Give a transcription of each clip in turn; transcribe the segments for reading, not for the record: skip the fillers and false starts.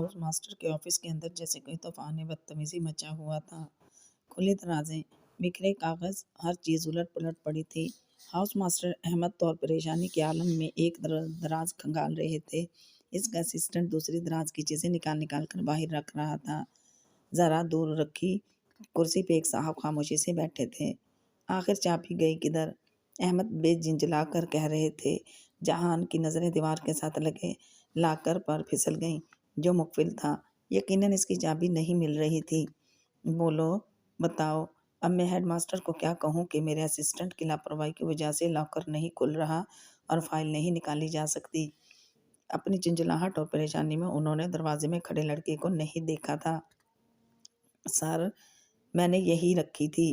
House master کے office کے اندر جیسے کوئی طوفان بدتمیزی مچا ہوا تھا۔ کھلے درازے، بکھرے کاغذ، ہر چیز الٹ پلٹ پڑی تھی۔ ہاؤس ماسٹر احمد تو پریشانی کے عالم میں ایک دراز کھنگال رہے تھے۔ اس کا اسسٹنٹ دوسری دراز کی چیزیں نکال کر باہر رکھ رہا تھا۔ ذرا دور رکھی کرسی پہ ایک صاحب خاموشی سے بیٹھے تھے۔ آخر چابی گئی کدھر؟ احمد بے جنجلا کر کہہ رہے تھے۔ جہان کی نظریں دیوار کے ساتھ لگے لاکر پر پھسل گئیں جو مقفل تھا۔ یقیناً اس کی چابی نہیں مل رہی تھی۔ بولو، بتاؤ، اب میں ہیڈ ماسٹر کو کیا کہوں کہ میرے اسسٹنٹ کی لاپرواہی کی وجہ سے لاکر نہیں کھل رہا اور فائل نہیں نکالی جا سکتی۔ اپنی جنجلاہٹ اور پریشانی میں انہوں نے دروازے میں کھڑے لڑکے کو نہیں دیکھا تھا۔ سر، میں نے یہی رکھی تھی،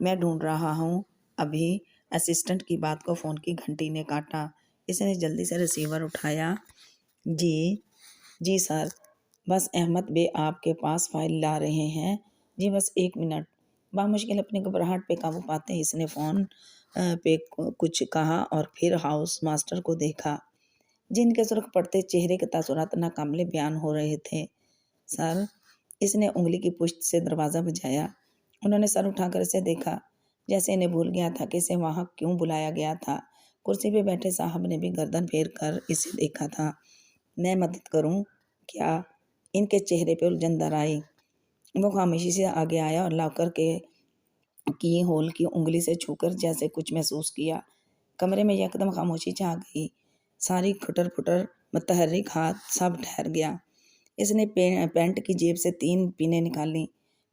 میں ڈھونڈ رہا ہوں ابھی۔ اسسٹنٹ کی بات کو فون کی گھنٹی نے کاٹا۔ اس نے جلدی سے ریسیور اٹھایا۔ جی سر، بس احمد بے آپ کے پاس فائل لا رہے ہیں۔ جی بس ایک منٹ۔ بامشکل اپنی گھبراہٹ پہ قابو پاتے اس نے فون پہ کچھ کہا اور پھر ہاؤس ماسٹر کو دیکھا جن کے سرخ پڑتے چہرے کے تاثرات ناقابل بیان ہو رہے تھے۔ سر، اس نے انگلی کی پشت سے دروازہ بجایا۔ انہوں نے سر اٹھا کر اسے دیکھا جیسے انہیں بھول گیا تھا کہ اسے وہاں کیوں بلایا گیا تھا۔ کرسی پہ بیٹھے صاحب نے بھی گردن پھیر کر اسے دیکھا تھا۔ میں مدد کروں کیا؟ ان کے چہرے پہ الجھن در آئی۔ وہ خاموشی سے آگے آیا اور لاکر کے کی ہول کی انگلی سے چھو کر جیسے کچھ محسوس کیا۔ کمرے میں یکدم خاموشی چھا گئی۔ ساری کھٹر پھٹر متحرک ہاتھ سب ٹھہر گیا۔ اس نے پینٹ کی جیب سے 3 پینیں نکالی،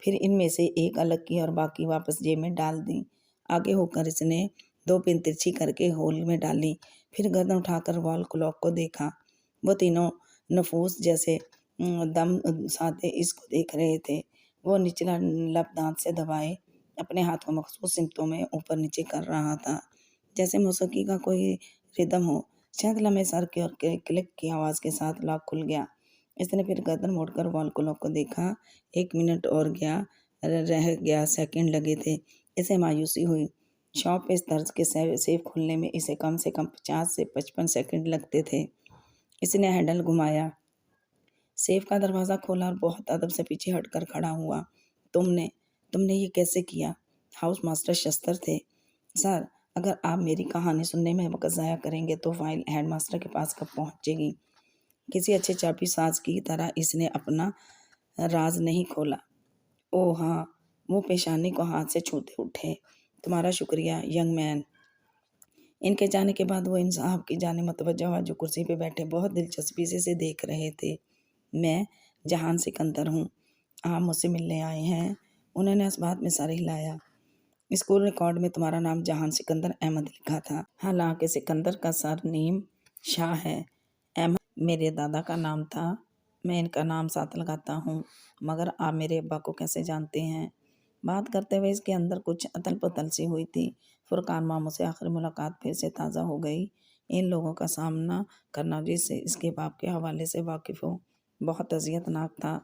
پھر ان میں سے ایک الگ کی اور باقی واپس جیب میں ڈال دیں۔ آگے ہو کر اس نے 2 پن ترچھی کر کے ہول میں ڈالی، پھر گردن اٹھا کر وال کلاک کو دیکھا۔ وہ تینوں نفوس جیسے دم ساتھ اس کو دیکھ رہے تھے۔ وہ نچلا لب دانت سے دبائے اپنے ہاتھ کو مخصوص سمتوں میں اوپر نیچے کر رہا تھا جیسے موسیقی کا کوئی ردم ہو۔ چند لمحے سر کے اور کلک کی آواز کے ساتھ لاک کھل گیا۔ اس نے پھر گردن موڑ کر وال کلاک کو دیکھا۔ 1 منٹ اور رہ گیا، سیکنڈ لگے تھے۔ اسے مایوسی ہوئی۔ شاپ پہ اس طرز کے سیف کھلنے میں اسے کم سے کم 50 سے 55 سیکنڈ لگتے تھے۔ اس نے ہینڈل گھمایا، سیف کا دروازہ کھولا اور بہت ادب سے پیچھے ہٹ کر کھڑا ہوا۔ تم نے یہ کیسے کیا؟ ہاؤس ماسٹر شستر تھے۔ سر، اگر آپ میری کہانی سننے میں وقت ضائع کریں گے تو فائل ہیڈ ماسٹر کے پاس کب پہنچے گی؟ کسی اچھے چابی ساز کی طرح اس نے اپنا راز نہیں کھولا۔ او ہاں، وہ پیشانی کو ہاتھ سے چھوتے اٹھے۔ تمہارا شکریہ ینگ مین۔ ان کے جانے کے بعد وہ ان صاحب کی جانب متوجہ ہوا جو کرسی پہ بیٹھے بہت دلچسپی سے اسے دیکھ رہے تھے۔ میں جہان سکندر ہوں، آپ مجھ سے ملنے آئے ہیں؟ انہوں نے اس بات میں سر ہلایا۔ اسکول ریکارڈ میں تمہارا نام جہان سکندر احمد لکھا تھا، حالانکہ سکندر کا سر نیم شاہ ہے۔ احمد میرے دادا کا نام تھا، میں ان کا نام ساتھ لگاتا ہوں۔ مگر آپ میرے ابا کو کیسے جانتے ہیں؟ بات کرتے ہوئے اس کے اندر کچھ اتل پتل سی ہوئی تھی۔ فرقان ماموں سے آخری ملاقات پھر سے تازہ ہو گئی۔ ان لوگوں کا سامنا کرنا جس سے اس کے باپ کے حوالے سے واقف ہو بہت اذیت ناک تھا۔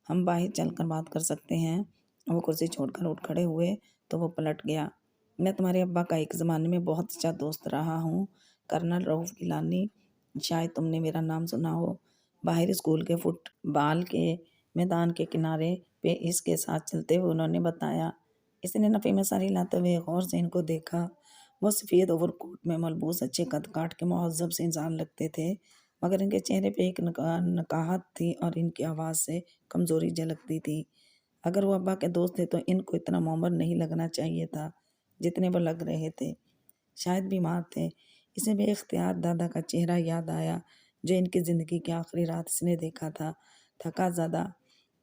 ہم باہر چل کر بات کر سکتے ہیں؟ وہ کرسی چھوڑ کر اٹھ کھڑے ہوئے تو وہ پلٹ گیا۔ میں تمہارے ابا کا ایک زمانے میں بہت اچھا دوست رہا ہوں، کرنل رؤف گیلانی، شاید تم نے میرا نام سنا ہو۔ باہر اسکول کے فٹ بال کے میدان کے کنارے پہ اس کے ساتھ چلتے ہوئے انہوں نے بتایا۔ اس نے نفی میں سر ہلاتے ہوئے غور سے ان کو دیکھا۔ وہ سفید اوور کوٹ میں ملبوس اچھے قد کاٹ کے مہذب سے انسان لگتے تھے، مگر ان کے چہرے پہ ایک نکاہت تھی اور ان کی آواز سے کمزوری جھلکتی تھی۔ اگر وہ ابا کے دوست تھے تو ان کو اتنا معمر نہیں لگنا چاہیے تھا جتنے وہ لگ رہے تھے۔ شاید بیمار تھے۔ اسے بے اختیار دادا کا چہرہ یاد آیا جو ان کی زندگی کی آخری رات اس نے دیکھا تھا۔ تھکا زدہ،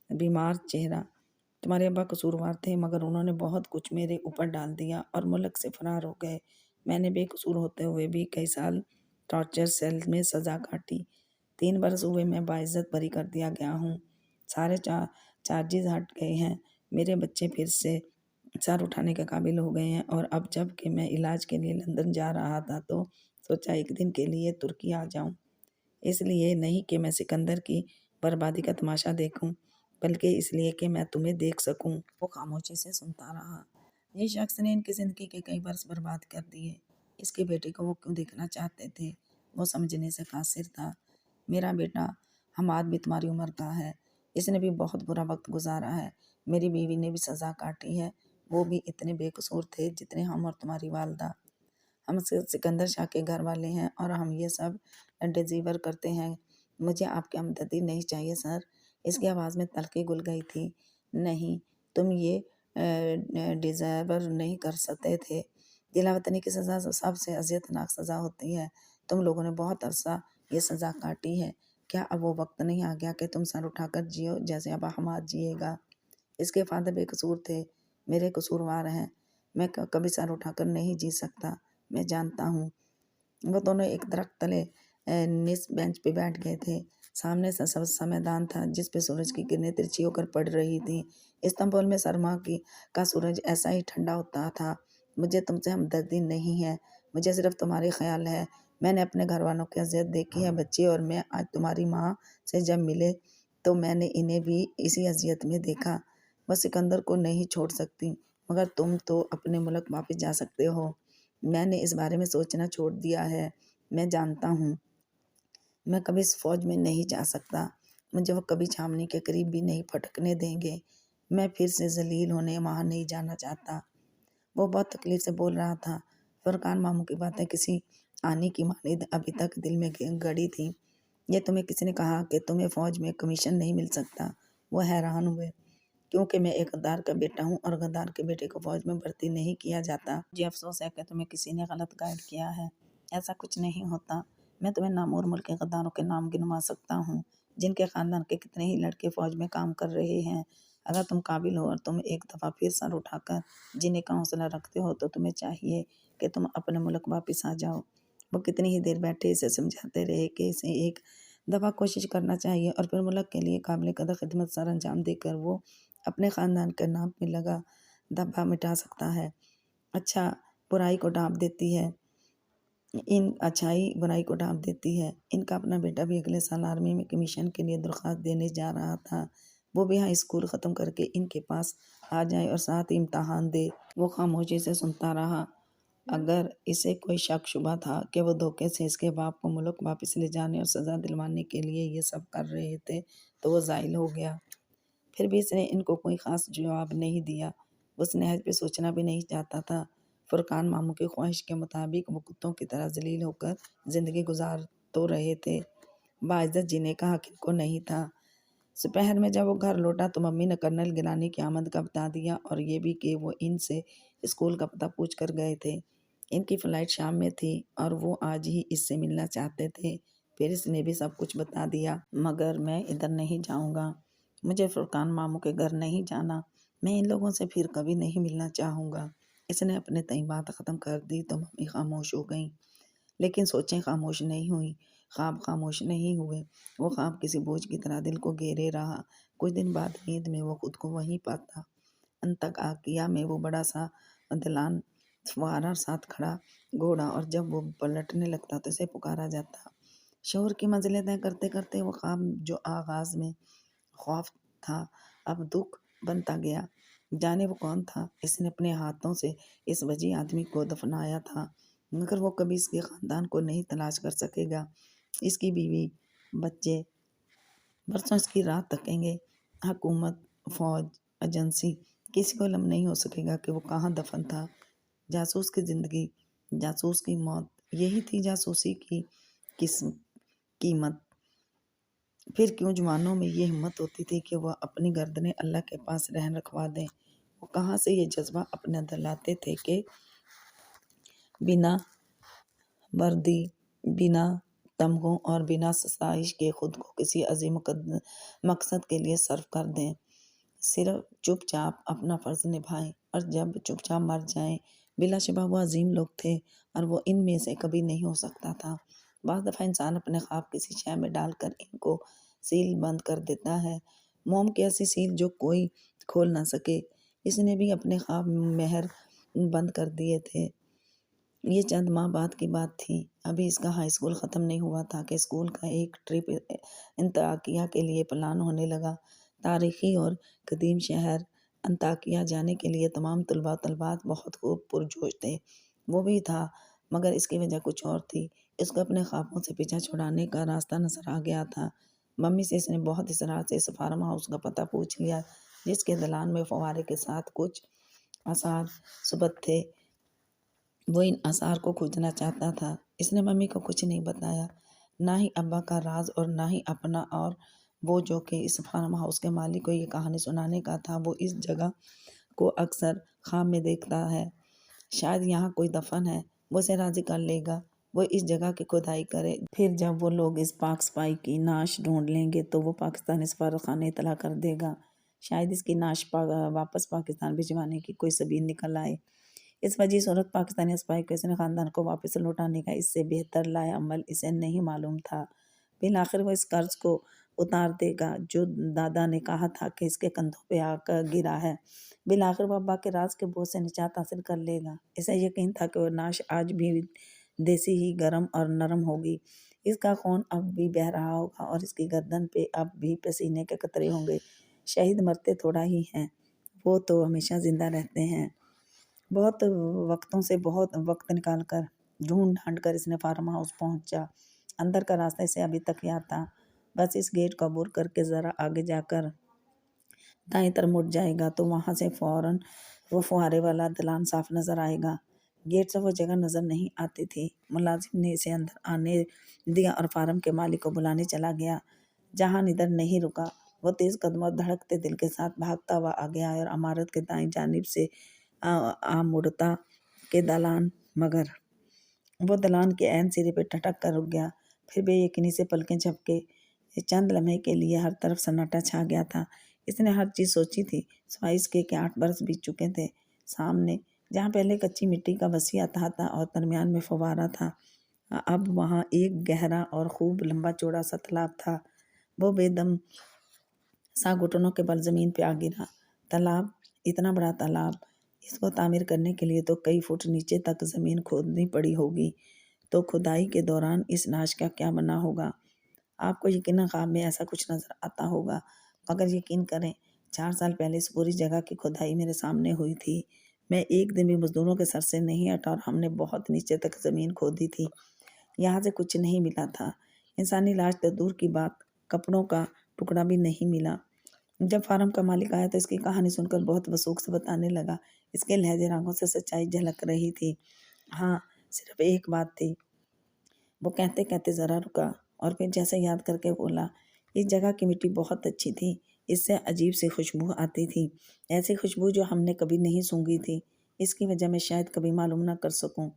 بیمار چہرہ۔ تمہارے ابا قصوروار تھے، مگر انہوں نے بہت کچھ میرے اوپر ڈال دیا اور ملک سے فرار ہو گئے۔ میں نے بے قصور ہوتے ہوئے بھی کئی سال ٹارچر سیل میں سزا کاٹی۔ 3 برس ہوئے میں باعزت بری کر دیا گیا ہوں۔ سارے چارجز ہٹ گئے ہیں۔ میرے بچے پھر سے سر اٹھانے کے قابل ہو گئے ہیں، اور اب جب کہ میں علاج کے لیے لندن جا رہا تھا تو سوچا ایک دن کے لیے ترکی آ جاؤں۔ اس لیے نہیں کہ میں سکندر کی بربادی کا تماشا دیکھوں، بلکہ اس لیے کہ میں تمہیں دیکھ سکوں۔ وہ خاموشی سے سنتا رہا۔ یہ شخص نے ان کی زندگی کے کئی برس برباد کر دیے۔ اس کے بیٹے کو وہ کیوں دیکھنا چاہتے تھے؟ وہ سمجھنے سے قاصر تھا۔ میرا بیٹا حماد بھی تمہاری عمر کا ہے، اس نے بھی بہت برا وقت گزارا ہے، میری بیوی نے بھی سزا کاٹی ہے، وہ بھی اتنے بے قصور تھے جتنے ہم اور تمہاری والدہ۔ ہم سکندر شاہ کے گھر والے ہیں اور ہم یہ سب ڈیزیور کرتے ہیں۔ مجھے آپ کی ہمدردی نہیں چاہیے سر۔ اس کی آواز میں تلخی گھل گئی تھی۔ نہیں، تم یہ ڈیزیور نہیں کر سکتے تھے۔ جلاوطنی کی سزا سب سے اذیت ناک سزا ہوتی ہے۔ تم لوگوں نے بہت عرصہ یہ سزا کاٹی ہے، کیا اب وہ وقت نہیں آ گیا کہ تم سر اٹھا کر جیو جیسے اب حماد جیے گا؟ اس کے فادر بے قصور تھے، میرے قصوروار ہیں، میں کبھی سر اٹھا کر نہیں جی سکتا، میں جانتا ہوں۔ وہ دونوں ایک درخت تلے نس بینچ پہ بیٹھ گئے تھے۔ سامنے سے سبز میدان تھا جس پہ سورج کی کرنیں ترچھی ہو کر پڑ رہی تھیں۔ استنبول میں سرما کا سورج ایسا ہی ٹھنڈا ہوتا تھا۔ مجھے تم سے ہمدردی نہیں ہے، مجھے صرف تمہاری خیال ہے۔ میں نے اپنے گھر والوں کی اذیت دیکھی ہے، بچے اور میں آج تمہاری ماں سے جب ملے تو میں نے انہیں بھی اسی اذیت میں دیکھا۔ وہ سکندر کو نہیں چھوڑ سکتی، مگر تم تو اپنے ملک واپس جا سکتے ہو۔ میں نے اس بارے میں سوچنا چھوڑ دیا ہے، میں جانتا ہوں میں کبھی اس فوج میں نہیں جا سکتا، مجھے وہ کبھی چھامنی کے قریب بھی نہیں پھٹکنے دیں گے، میں پھر سے ذلیل ہونے وہاں نہیں جانا چاہتا۔ وہ بہت تکلیف سے بول رہا تھا۔ فرقان ماموں کی باتیں کسی آنی کی مانند ابھی تک دل میں گڑی تھی۔ یہ تمہیں کسی نے کہا کہ تمہیں فوج میں کمیشن نہیں مل سکتا؟ وہ حیران ہوئے۔ کیونکہ میں ایک غدار کا بیٹا ہوں اور غدار کے بیٹے کو فوج میں بھرتی نہیں کیا جاتا۔ مجھے افسوس ہے کہ تمہیں کسی نے غلط گائیڈ کیا ہے۔ ایسا کچھ نہیں ہوتا، میں تمہیں نامور ملک کے غداروں کے نام گنوا سکتا ہوں جن کے خاندان کے کتنے ہی لڑکے فوج میں کام کر رہے ہیں۔ اگر تم قابل ہو اور تم ایک دفعہ پھر سر اٹھا کر جینے کا حوصلہ رکھتے ہو تو تمہیں چاہیے کہ تم اپنے ملک واپس آ جاؤ۔ وہ کتنی ہی دیر بیٹھے اسے سمجھاتے رہے کہ اسے ایک دفعہ کوشش کرنا چاہیے اور پھر ملک کے لیے قابل قدر خدمت سر انجام دے کر وہ اپنے خاندان کے نام میں لگا دھبا مٹا سکتا ہے۔ اچھائی برائی کو ڈھانپ دیتی ہے۔ ان کا اپنا بیٹا بھی اگلے سال آرمی میں کمیشن کے لیے درخواست دینے جا رہا تھا۔ وہ بھی ہائی اسکول ختم کر کے ان کے پاس آ جائے اور ساتھ ہی امتحان دے۔ وہ خاموشی سے سنتا رہا۔ اگر اسے کوئی شک شبہ تھا کہ وہ دھوکے سے اس کے باپ کو ملک واپس لے جانے اور سزا دلوانے کے لیے یہ سب کر رہے تھے تو وہ زائل ہو گیا۔ پھر بھی اس نے ان کو کوئی خاص جواب نہیں دیا۔ وہ اس نہج پہ سوچنا بھی نہیں چاہتا تھا۔ فرقان ماموں کی خواہش کے مطابق وہ کتوں کی طرح ذلیل ہو کر زندگی گزار تو رہے تھے، باعزت جینے کا حق ان کو نہیں تھا۔ دوپہر میں جب وہ گھر لوٹا تو ممی نے کرنل گیلانی کی آمد کا بتا دیا اور یہ بھی کہ وہ ان سے اسکول کا پتہ پوچھ کر گئے تھے۔ ان کی فلائٹ شام میں تھی اور وہ آج ہی اس سے ملنا چاہتے تھے۔ پھر اس نے بھی سب کچھ بتا دیا۔ مگر میں ادھر نہیں جاؤں گا، مجھے فرقان ماموں کے گھر نہیں جانا، میں ان لوگوں سے پھر کبھی نہیں ملنا چاہوں گا۔ اس نے اپنے تئیں بات ختم کر دی تو ممی خاموش ہو گئیں۔ لیکن سوچیں خاموش نہیں ہوئیں، خواب خاموش نہیں ہوئے۔ وہ خواب کسی بوجھ کی طرح دل کو گھیرے رہا۔ کچھ دن بعد نیند میں وہ خود کو وہیں پاتا۔ انطاکیہ میں وہ بڑا سا دلان، فوارہ ساتھ کھڑا گھوڑا، اور جب وہ پلٹنے لگتا تو اسے پکارا جاتا۔ شعور کی منزلیں طے کرتے کرتے وہ خواب جو آغاز میں خوف تھا اب دکھ بنتا گیا۔ جانے وہ کون تھا؟ اس نے اپنے ہاتھوں سے اس وجیع آدمی کو دفنایا تھا، مگر وہ کبھی اس کے خاندان کو نہیں تلاش کر سکے گا۔ اس کی بیوی بچے برسوں اس کی راہ تکیں گے۔ حکومت، فوج، ایجنسی، کسی کو علم نہیں ہو سکے گا کہ وہ کہاں دفن تھا۔ جاسوس کی زندگی، جاسوس کی موت، یہی تھی جاسوسی کی قیمت۔ پھر کیوں جوانوں میں یہ ہمت ہوتی تھی کہ وہ اپنی گردنیں اللہ کے پاس رہن رکھوا دیں؟ وہ کہاں سے یہ جذبہ اپنے اندر لاتے تھے کہ بنا وردی، بنا تمغوں اور بنا ستائش کے خود کو کسی عظیم مقصد کے لیے صرف کر دیں، صرف چپ چاپ اپنا فرض نبھائیں اور جب چپ چاپ مر جائیں؟ بلا شبہ وہ عظیم لوگ تھے اور وہ ان میں سے کبھی نہیں ہو سکتا تھا۔ بعض دفعہ انسان اپنے خواب کسی شے میں ڈال کر ان کو سیل بند کر دیتا ہے، موم کی ایسی سیل جو کوئی کھول نہ سکے۔ اس نے بھی اپنے خواب مہر بند کر دیے تھے۔ یہ چند ماہ بعد کی بات تھی۔ ابھی اس کا ہائی اسکول ختم نہیں ہوا تھا کہ اسکول کا ایک ٹرپ انطاکیہ کے لیے پلان ہونے لگا۔ تاریخی اور قدیم شہر انطاکیہ جانے کے لیے تمام طلباء و طالبات بہت خوب پرجوش تھے۔ وہ بھی تھا، مگر اس کی وجہ کچھ اور تھی۔ اس کو اپنے خوابوں سے پیچھا چھڑانے کا راستہ نظر آ گیا تھا۔ ممی سے اس نے بہت اصرار سے اس فارم ہاؤس کا پتہ پوچھ لیا جس کے دلان میں فوارے کے ساتھ کچھ آثار ثبت تھے۔ وہ ان آثار کو کھوجنا چاہتا تھا۔ اس نے ممی کو کچھ نہیں بتایا، نہ ہی ابا کا راز اور نہ ہی اپنا، اور وہ جو کہ اس فارم ہاؤس کے مالک کو یہ کہانی سنانے کا تھا، وہ اس جگہ کو اکثر خواب میں دیکھتا ہے۔ شاید یہاں کوئی دفن ہے، وہ اسے راضی کر لے گا، وہ اس جگہ کی کھدائی کرے، پھر جب وہ لوگ اس پاک سپاہی کی نعش ڈھونڈ لیں گے تو وہ پاکستانی سفارتخانے اطلاع کر دے گا، شاید اس کی نعش واپس پاکستان بھجوانے کی کوئی سبیل نکل آئے۔ اس وجہ صورت پاکستانی سپاہی کو اس نے خاندان کو واپس لوٹانے کا اس سے بہتر لائے عمل اسے نہیں معلوم تھا۔ بالآخر وہ اس قرض کو اتار دے گا جو دادا نے کہا تھا کہ اس کے کندھوں پہ آ کر گرا ہے۔ بالآخر وہ ابا کے راز کے بوجھ سے نجات حاصل کر لے گا۔ اسے یقین تھا کہ وہ نعش آج بھی دیسی ہی گرم اور نرم ہوگی، اس کا خون اب بھی بہہ رہا ہوگا اور اس کی گردن پہ اب بھی پسینے کے قطرے ہوں گے۔ شہید مرتے تھوڑا ہی ہیں، وہ تو ہمیشہ زندہ رہتے ہیں۔ بہت وقتوں سے بہت وقت نکال کر ڈھونڈ ڈھانڈ کر اس نے فارم ہاؤس پہنچا۔ اندر کا راستہ اسے ابھی تک یاد تھا۔ بس اس گیٹ کو عبور کر کے ذرا آگے جا کر دائیں طرف مڑ جائے گا تو وہاں سے فوراً وہ فوارے والا دلان صاف نظر آئے گا۔ گیٹ سے وہ جگہ نظر نہیں آتی تھی۔ ملازم نے اسے اندر آنے دیا اور فارم کے مالک کو بلانے چلا گیا۔ جہاں ندر نہیں رکا، وہ تیز قدم اور دھڑکتے دل کے ساتھ بھاگتا ہوا آگے آیا اور عمارت کے دائیں جانب سے مڑتا کہ دلان، مگر وہ دلان کے عین سرے پہ ٹھٹک کر رک گیا، پھر بے یقینی سے پلکیں جھپکے۔ چند لمحے کے لیے ہر طرف سناٹا چھا گیا تھا۔ اس نے ہر چیز سوچی تھی سوائے اس کے 8 برس بیت چکے تھے۔ سامنے جہاں پہلے کچی مٹی کا وسیع احاطہ اور درمیان میں فوارہ تھا، اب وہاں ایک گہرا اور خوب لمبا چوڑا سا تالاب تھا۔ وہ بے دم سا گھٹنوں کے بل زمین پہ آ گرا۔ تالاب، اتنا بڑا تالاب، اس کو تعمیر کرنے کے لیے تو کئی فٹ نیچے تک زمین کھودنی پڑی ہوگی، تو کھدائی کے دوران اس نعش کا کیا بنا ہوگا؟ آپ کو یقیناً خواب میں ایسا کچھ نظر آتا ہوگا، مگر یقین کریں 4 سال پہلے اس پوری جگہ کی کھدائی میرے سامنے ہوئی تھی۔ میں ایک دن بھی مزدوروں کے سر سے نہیں ہٹا اور ہم نے بہت نیچے تک زمین کھودی تھی، یہاں سے کچھ نہیں ملا تھا۔ انسانی لاش تو دور کی بات، کپڑوں کا ٹکڑا بھی نہیں ملا۔ جب فارم کا مالک آیا تو اس کی کہانی سن کر بہت وثوق سے بتانے لگا۔ اس کے لہجے رنگوں سے سچائی جھلک رہی تھی۔ ہاں، صرف ایک بات تھی۔ وہ کہتے کہتے ذرا رکا اور پھر جیسے یاد کر کے بولا، اس جگہ کی مٹی بہت اچھی تھی، اس سے عجیب سی خوشبو آتی تھی، ایسی خوشبو جو ہم نے کبھی نہیں سونگھی تھی۔ اس کی وجہ میں شاید کبھی معلوم نہ کر سکوں۔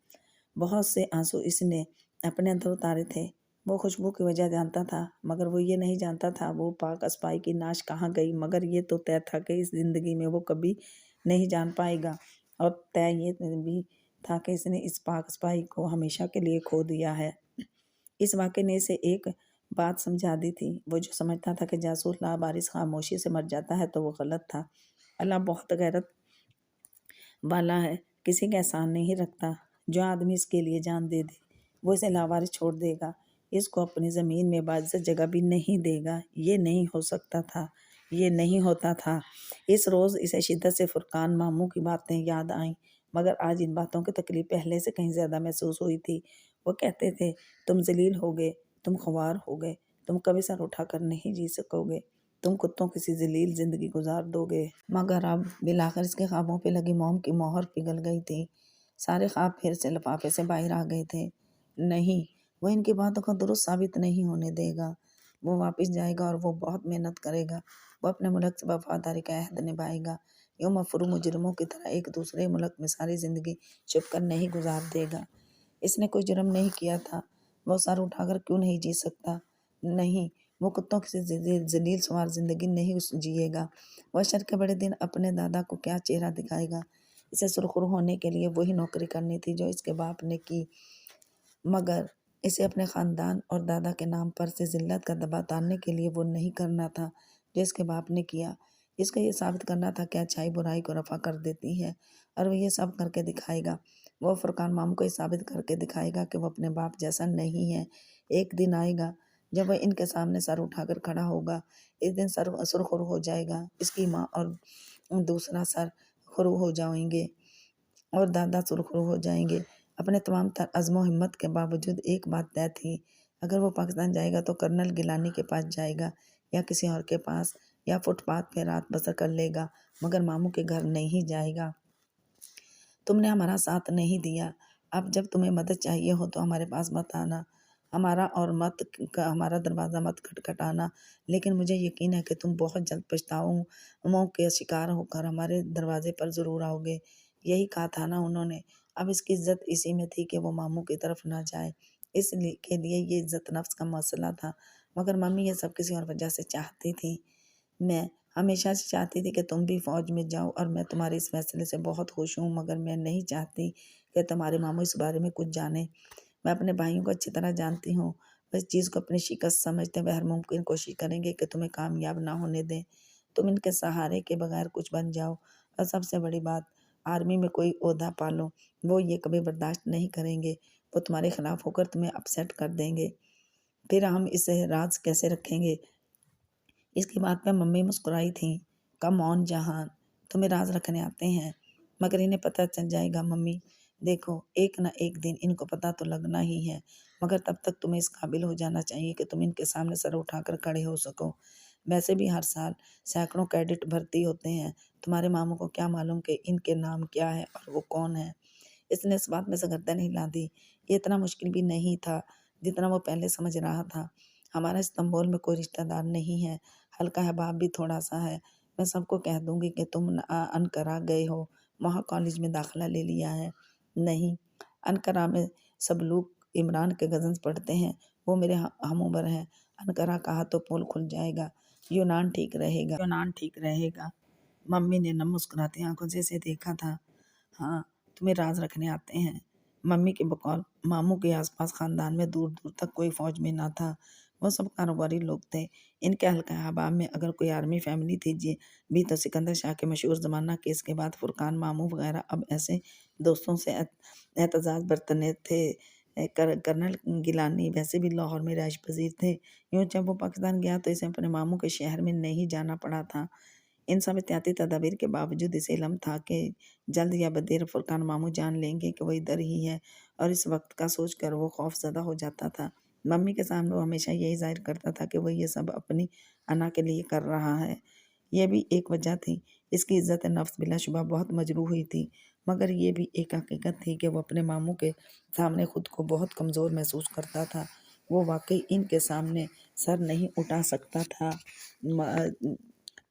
بہت سے آنسو اس نے اپنے اندر اتارے تھے۔ وہ خوشبو کی وجہ جانتا تھا، مگر وہ یہ نہیں جانتا تھا وہ پاک اسپائی کی نعش کہاں گئی۔ مگر یہ تو طے تھا کہ اس زندگی میں وہ کبھی نہیں جان پائے گا، اور طے یہ بھی تھا کہ اس نے اس پاک اسپائی کو ہمیشہ کے لیے کھو دیا ہے۔ اس واقعے نے اسے ایک بات سمجھا دی تھی۔ وہ جو سمجھتا تھا کہ جاسوس لابارس خاموشی سے مر جاتا ہے تو وہ غلط تھا۔ اللہ بہت غیرت والا ہے، کسی کا احسان نہیں رکھتا۔ جو آدمی اس کے لیے جان دے دے وہ اسے لاوارث چھوڑ دے گا، اس کو اپنی زمین میں باعزت جگہ بھی نہیں دے گا۔ یہ نہیں ہو سکتا تھا، یہ نہیں ہوتا تھا۔ اس روز اسے شدت سے فرقان ماموں کی باتیں یاد آئیں، مگر آج ان باتوں کی تکلیف پہلے سے کہیں زیادہ محسوس ہوئی تھی۔ وہ کہتے تھے، تم ذلیل ہو گئے، تم خوار ہو گئے، تم کبھی سر اٹھا کر نہیں جی سکو گے، تم کتوں کسی ذلیل زندگی گزار دو گے۔ مگر اب بالآخر اس کے خوابوں پہ لگی موم کی مہر پگھل گئی تھی۔ سارے خواب پھر سے لفافے سے باہر آ گئے تھے۔ نہیں، وہ ان کی باتوں کو درست ثابت نہیں ہونے دے گا۔ وہ واپس جائے گا اور وہ بہت محنت کرے گا۔ وہ اپنے ملک سے وفاداری کا عہد نبھائے گا۔ یوں مفروم مجرموں کی طرح ایک دوسرے ملک میں ساری زندگی چھپ کر نہیں گزار دے گا۔ اس نے کوئی جرم نہیں کیا تھا، وہ سر اٹھا کر کیوں نہیں جی سکتا؟ نہیں، وہ کتوں کسی ذلیل سوار زندگی نہیں جیے گا۔ وہ حشر کے بڑے دن اپنے دادا کو کیا چہرہ دکھائے گا؟ اسے سرخرو ہونے کے لیے وہی نوکری کرنی تھی جو اس کے باپ نے کی، مگر اسے اپنے خاندان اور دادا کے نام پر سے ذلت کا دبا اتارنے کے لیے وہ نہیں کرنا تھا جو اس کے باپ نے کیا۔ اس کو یہ ثابت کرنا تھا کہ اچھائی برائی کو رفع کر دیتی ہے، اور وہ یہ سب کر کے دکھائے گا۔ وہ فرقان ماموں کو یہ ثابت کر کے دکھائے گا کہ وہ اپنے باپ جیسا نہیں ہے۔ ایک دن آئے گا جب وہ ان کے سامنے سر اٹھا کر کھڑا ہوگا۔ اس دن سرخرو ہو جائے گا، اس کی ماں اور دوسرا سر خرو ہو جائیں گے اور دادا سرخرو ہو جائیں گے۔ اپنے تمام تر عزم و ہمت کے باوجود ایک بات طے تھی، اگر وہ پاکستان جائے گا تو کرنل گیلانی کے پاس جائے گا یا کسی اور کے پاس، یا فٹ پاتھ پہ رات بسر کر لے گا، مگر ماموں کے گھر نہیں جائے گا۔ تم نے ہمارا ساتھ نہیں دیا، اب جب تمہیں مدد چاہیے ہو تو ہمارے پاس مت آنا، ہمارا دروازہ مت کھٹکھٹانا، لیکن مجھے یقین ہے کہ تم بہت جلد پچھتاوؤں کے شکار ہو کر ہمارے دروازے پر ضرور آؤ گے۔ یہی کہا تھا نا انہوں نے۔ اب اس کی عزت اسی میں تھی کہ وہ ماموں کی طرف نہ جائے، اس کے لیے یہ عزت نفس کا مسئلہ تھا، مگر ممی یہ سب کسی اور وجہ سے چاہتی تھی۔ میں ہمیشہ سے چاہتی تھی کہ تم بھی فوج میں جاؤ، اور میں تمہارے اس فیصلے سے بہت خوش ہوں، مگر میں نہیں چاہتی کہ تمہارے ماموں اس بارے میں کچھ جانیں۔ میں اپنے بھائیوں کو اچھی طرح جانتی ہوں، وہ اس چیز کو اپنی شکست سمجھتے ہیں، وہ ہر ممکن کوشش کریں گے کہ تمہیں کامیاب نہ ہونے دیں، تم ان کے سہارے کے بغیر کچھ بن جاؤ، اور سب سے بڑی بات، آرمی میں کوئی عہدہ پالو، وہ یہ کبھی برداشت نہیں کریں گے، وہ تمہارے خلاف ہو کر تمہیں اپسیٹ کر دیں گے، پھر ہم اسے راز کیسے رکھیں گے؟ اس کی بات پہ ممی مسکرائی تھیں۔ کم آن جہان، تمہیں راز رکھنے آتے ہیں، مگر انہیں پتہ چل جائے گا ممی، دیکھو ایک نہ ایک دن ان کو پتہ تو لگنا ہی ہے، مگر تب تک تمہیں اس قابل ہو جانا چاہیے کہ تم ان کے سامنے سر اٹھا کر کھڑے ہو سکو۔ ویسے بھی ہر سال سینکڑوں کیڈٹ بھرتی ہوتے ہیں، تمہارے ماموں کو کیا معلوم کہ ان کے نام کیا ہے اور وہ کون ہے؟ اس نے اس بات میں سے گردن ہلا دی۔ یہ اتنا مشکل بھی نہیں تھا جتنا وہ پہلے سمجھ رہا تھا۔ ہمارا استنبول میں کوئی رشتہ دار نہیں ہے، ہلکا احباب بھی تھوڑا سا ہے، میں سب کو کہہ دوں گی کہ تم انقرہ گئے ہو، وہاں کالج میں داخلہ لے لیا ہے۔ نہیں، انقرہ میں سب لوگ عمران کے غزنز پڑھتے ہیں، وہ میرے ہم عمر ہیں، انقرہ کہا تو پول کھل جائے گا، یونان ٹھیک رہے گا۔ ممی نے نم مسکراتی آنکھوں سے اسے دیکھا تھا۔ ہاں، تمہیں راز رکھنے آتے ہیں۔ ممی کے بقول ماموں کے آس پاس خاندان میں دور دور تک کوئی فوج میں نہ تھا، وہ سب کاروباری لوگ تھے۔ ان کے حلقہ احباب میں اگر کوئی آرمی فیملی تھی بھی تو سکندر شاہ کے مشہور زمانہ کیس کے بعد فرقان ماموں وغیرہ اب ایسے دوستوں سے اعتزاز برتنے تھے۔ کرنل گیلانی ویسے بھی لاہور میں رہائش پذیر تھے، یوں جب وہ پاکستان گیا تو اسے اپنے ماموں کے شہر میں نہیں جانا پڑا تھا۔ ان سب احتیاطی تدابیر کے باوجود اسے علم تھا کہ جلد یا بدیر فرقان ماموں جان لیں گے کہ وہ ادھر ہی ہے، اور اس وقت کا سوچ کر وہ خوف زدہ ہو جاتا تھا۔ ممی کے سامنے وہ ہمیشہ یہی ظاہر کرتا تھا کہ وہ یہ سب اپنی انا کے لیے کر رہا ہے۔ یہ بھی ایک وجہ تھی، اس کی عزت نفس بلا شبہ بہت مجروح ہوئی تھی، مگر یہ بھی ایک حقیقت تھی کہ وہ اپنے ماموں کے سامنے خود کو بہت کمزور محسوس کرتا تھا۔ وہ واقعی ان کے سامنے سر نہیں اٹھا سکتا تھا۔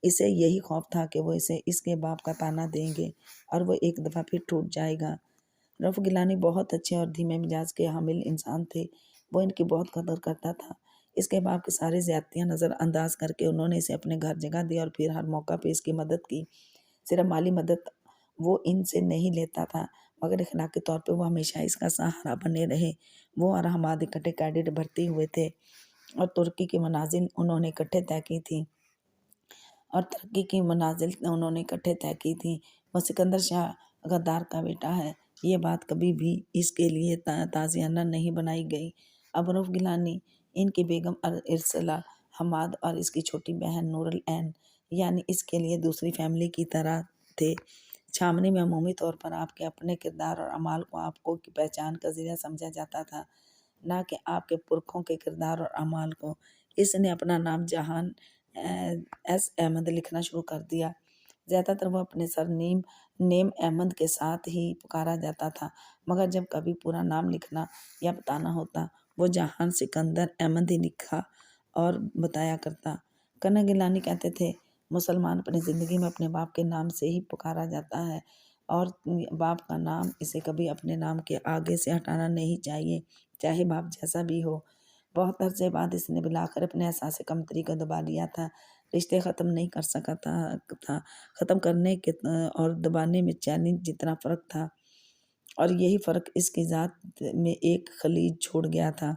اسے یہی خوف تھا کہ وہ اسے اس کے باپ کا طعنہ دیں گے اور وہ ایک دفعہ پھر ٹوٹ جائے گا۔ رؤف گیلانی بہت اچھے اور دھیمے مزاج کے حامل انسان تھے، وہ ان کی بہت قدر کرتا تھا۔ اس کے باپ کی ساری زیادتیاں نظر انداز کر کے انہوں نے اسے اپنے گھر جگہ دی اور پھر ہر موقع پہ اس کی مدد کی۔ صرف مالی مدد وہ ان سے نہیں لیتا تھا، مگر اخلاقی طور پہ وہ ہمیشہ اس کا سہارا بنے رہے۔ وہ اور حماد اکٹھے کیڈٹ بھرتی ہوئے تھے اور ترقی کی منازل انہوں نے اکٹھے طے کی تھیں۔ وہ سکندر شاہ غدار کا بیٹا ہے، یہ بات کبھی بھی اس کے لیے تازیانہ نہیں بنائی گئی۔ اب رؤف گیلانی ان کی بیگم ارسلا، حماد اور اس کی چھوٹی بہن نور العین یعنی اس کے لیے دوسری فیملی کی طرح تھے۔ چھامنی میں عمومی طور پر آپ کے اپنے کردار اور اعمال کو آپ کو کی پہچان کا ذریعہ سمجھا جاتا تھا، نہ کہ آپ کے پرکھوں کے کردار اور اعمال کو۔ اس نے اپنا نام جہان ایس احمد لکھنا شروع کر دیا۔ زیادہ تر وہ اپنے سر نیم احمد کے ساتھ ہی پکارا جاتا تھا، مگر جب کبھی پورا نام لکھنا یا بتانا ہوتا وہ جہان سکندر احمد ہی لکھا اور بتایا کرتا۔ کرنل گیلانی کہتے تھے، مسلمان اپنی زندگی میں اپنے باپ کے نام سے ہی پکارا جاتا ہے، اور باپ کا نام اسے کبھی اپنے نام کے آگے سے ہٹانا نہیں چاہیے، چاہے باپ جیسا بھی ہو۔ بہت عرصے بعد اس نے بالآخر اپنے احساس کمتری کو دبا لیا تھا۔ رشتے ختم نہیں کر سکا تھا، ختم کرنے کے اور دبانے میں چیلنج جتنا فرق تھا، اور یہی فرق اس کی ذات میں ایک خلیج چھوڑ گیا تھا۔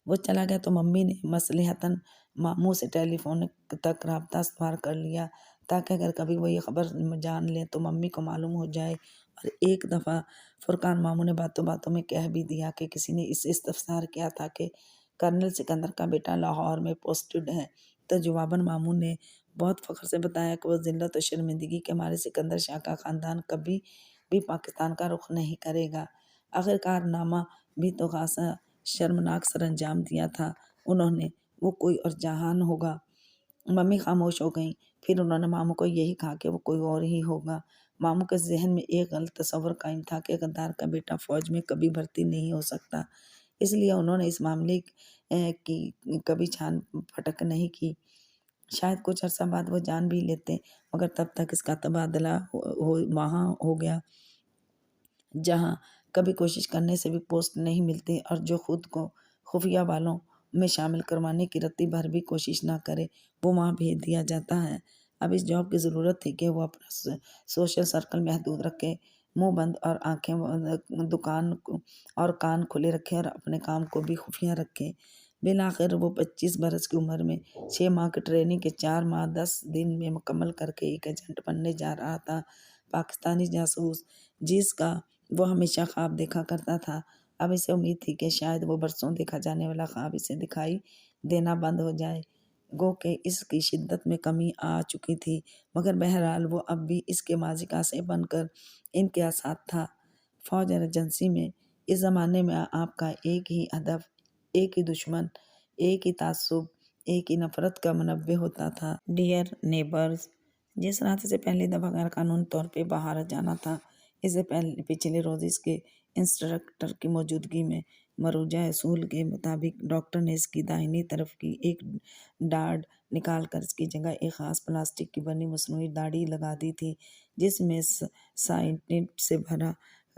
وہ چلا گیا تو ممی نے مصلحتاً ماموں سے ٹیلی فون تک رابطہ استوار کر لیا، تاکہ اگر کبھی وہ یہ خبر جان لیں تو ممی کو معلوم ہو جائے۔ اور ایک دفعہ فرقان ماموں نے باتوں باتوں میں کہہ بھی دیا کہ کسی نے اس استفسار کیا تھا کہ کرنل سکندر کا بیٹا لاہور میں پوسٹڈ ہے، تو جواباً ماموں نے بہت فخر سے بتایا کہ وہ ذلت و شرمندگی کے مارے سکندر شاہ کا خاندان کبھی بھی پاکستان کا رخ نہیں کرے گا۔ آخر کار نامہ بھی تو خاصا شرمناک سر انجام دیا تھا انہوں نے، وہ کوئی اور جہان ہوگا۔ ممی خاموش ہو گئیں، پھر انہوں نے ماموں کو یہی کہا کہ وہ کوئی اور ہی ہوگا۔ ماموں کے ذہن میں ایک غلط تصور قائم تھا کہ غدار کا بیٹا فوج میں کبھی بھرتی نہیں ہو سکتا، اس لیے انہوں نے اس معاملے کی کبھی چھان پھٹک نہیں کی۔ شاید کچھ عرصہ بعد وہ جان بھی لیتے، مگر تب تک اس کا تبادلہ وہاں ہو گیا جہاں کبھی کوشش کرنے سے بھی پوسٹ نہیں ملتی، اور جو خود کو خفیہ والوں میں شامل کروانے کی رتی بھر بھی کوشش نہ کرے وہ وہاں بھیج دیا جاتا ہے۔ اب اس جاب کی ضرورت تھی کہ وہ اپنا سوشل سرکل محدود رکھے، منہ بند اور آنکھیں دکان اور کان کھلے رکھے، اور اپنے کام کو بھی خفیہ رکھے۔ بالآخر وہ 25 برس کی عمر میں 6 ماہ کی ٹریننگ کے 4 ماہ 10 دن میں مکمل کر کے ایک ایجنٹ بننے جا رہا تھا، پاکستانی جاسوس، جس کا وہ ہمیشہ خواب دیکھا کرتا تھا۔ اب اسے امید تھی کہ شاید وہ برسوں دیکھا جانے والا خواب اسے دکھائی دینا بند ہو جائے، گو کہ اس کی شدت میں کمی آ چکی تھی، مگر بہرحال وہ اب بھی اس کے ماضی کا آصف بن کر ان کے ساتھ تھا۔ فوج اور ایجنسی میں اس زمانے میں آپ کا ایک ہی ہدف، ایک ہی دشمن، ایک ہی تعصب، ایک ہی نفرت کا منبع ہوتا تھا۔ ڈیئر نیبرز، جس رات سے پہلی دفعہ غیر قانونی طور پہ باہر جانا تھا، اس سے پچھلے روز اس کے انسٹرکٹر کی موجودگی میں مروجہ اصول کے مطابق ڈاکٹر نے اس کی داہنی طرف کی ایک ڈاڑھ نکال کر اس کی جگہ ایک خاص پلاسٹک کی بنی مصنوعی داڑھی لگا دی تھی، جس میں سائنٹائڈ سے بھرا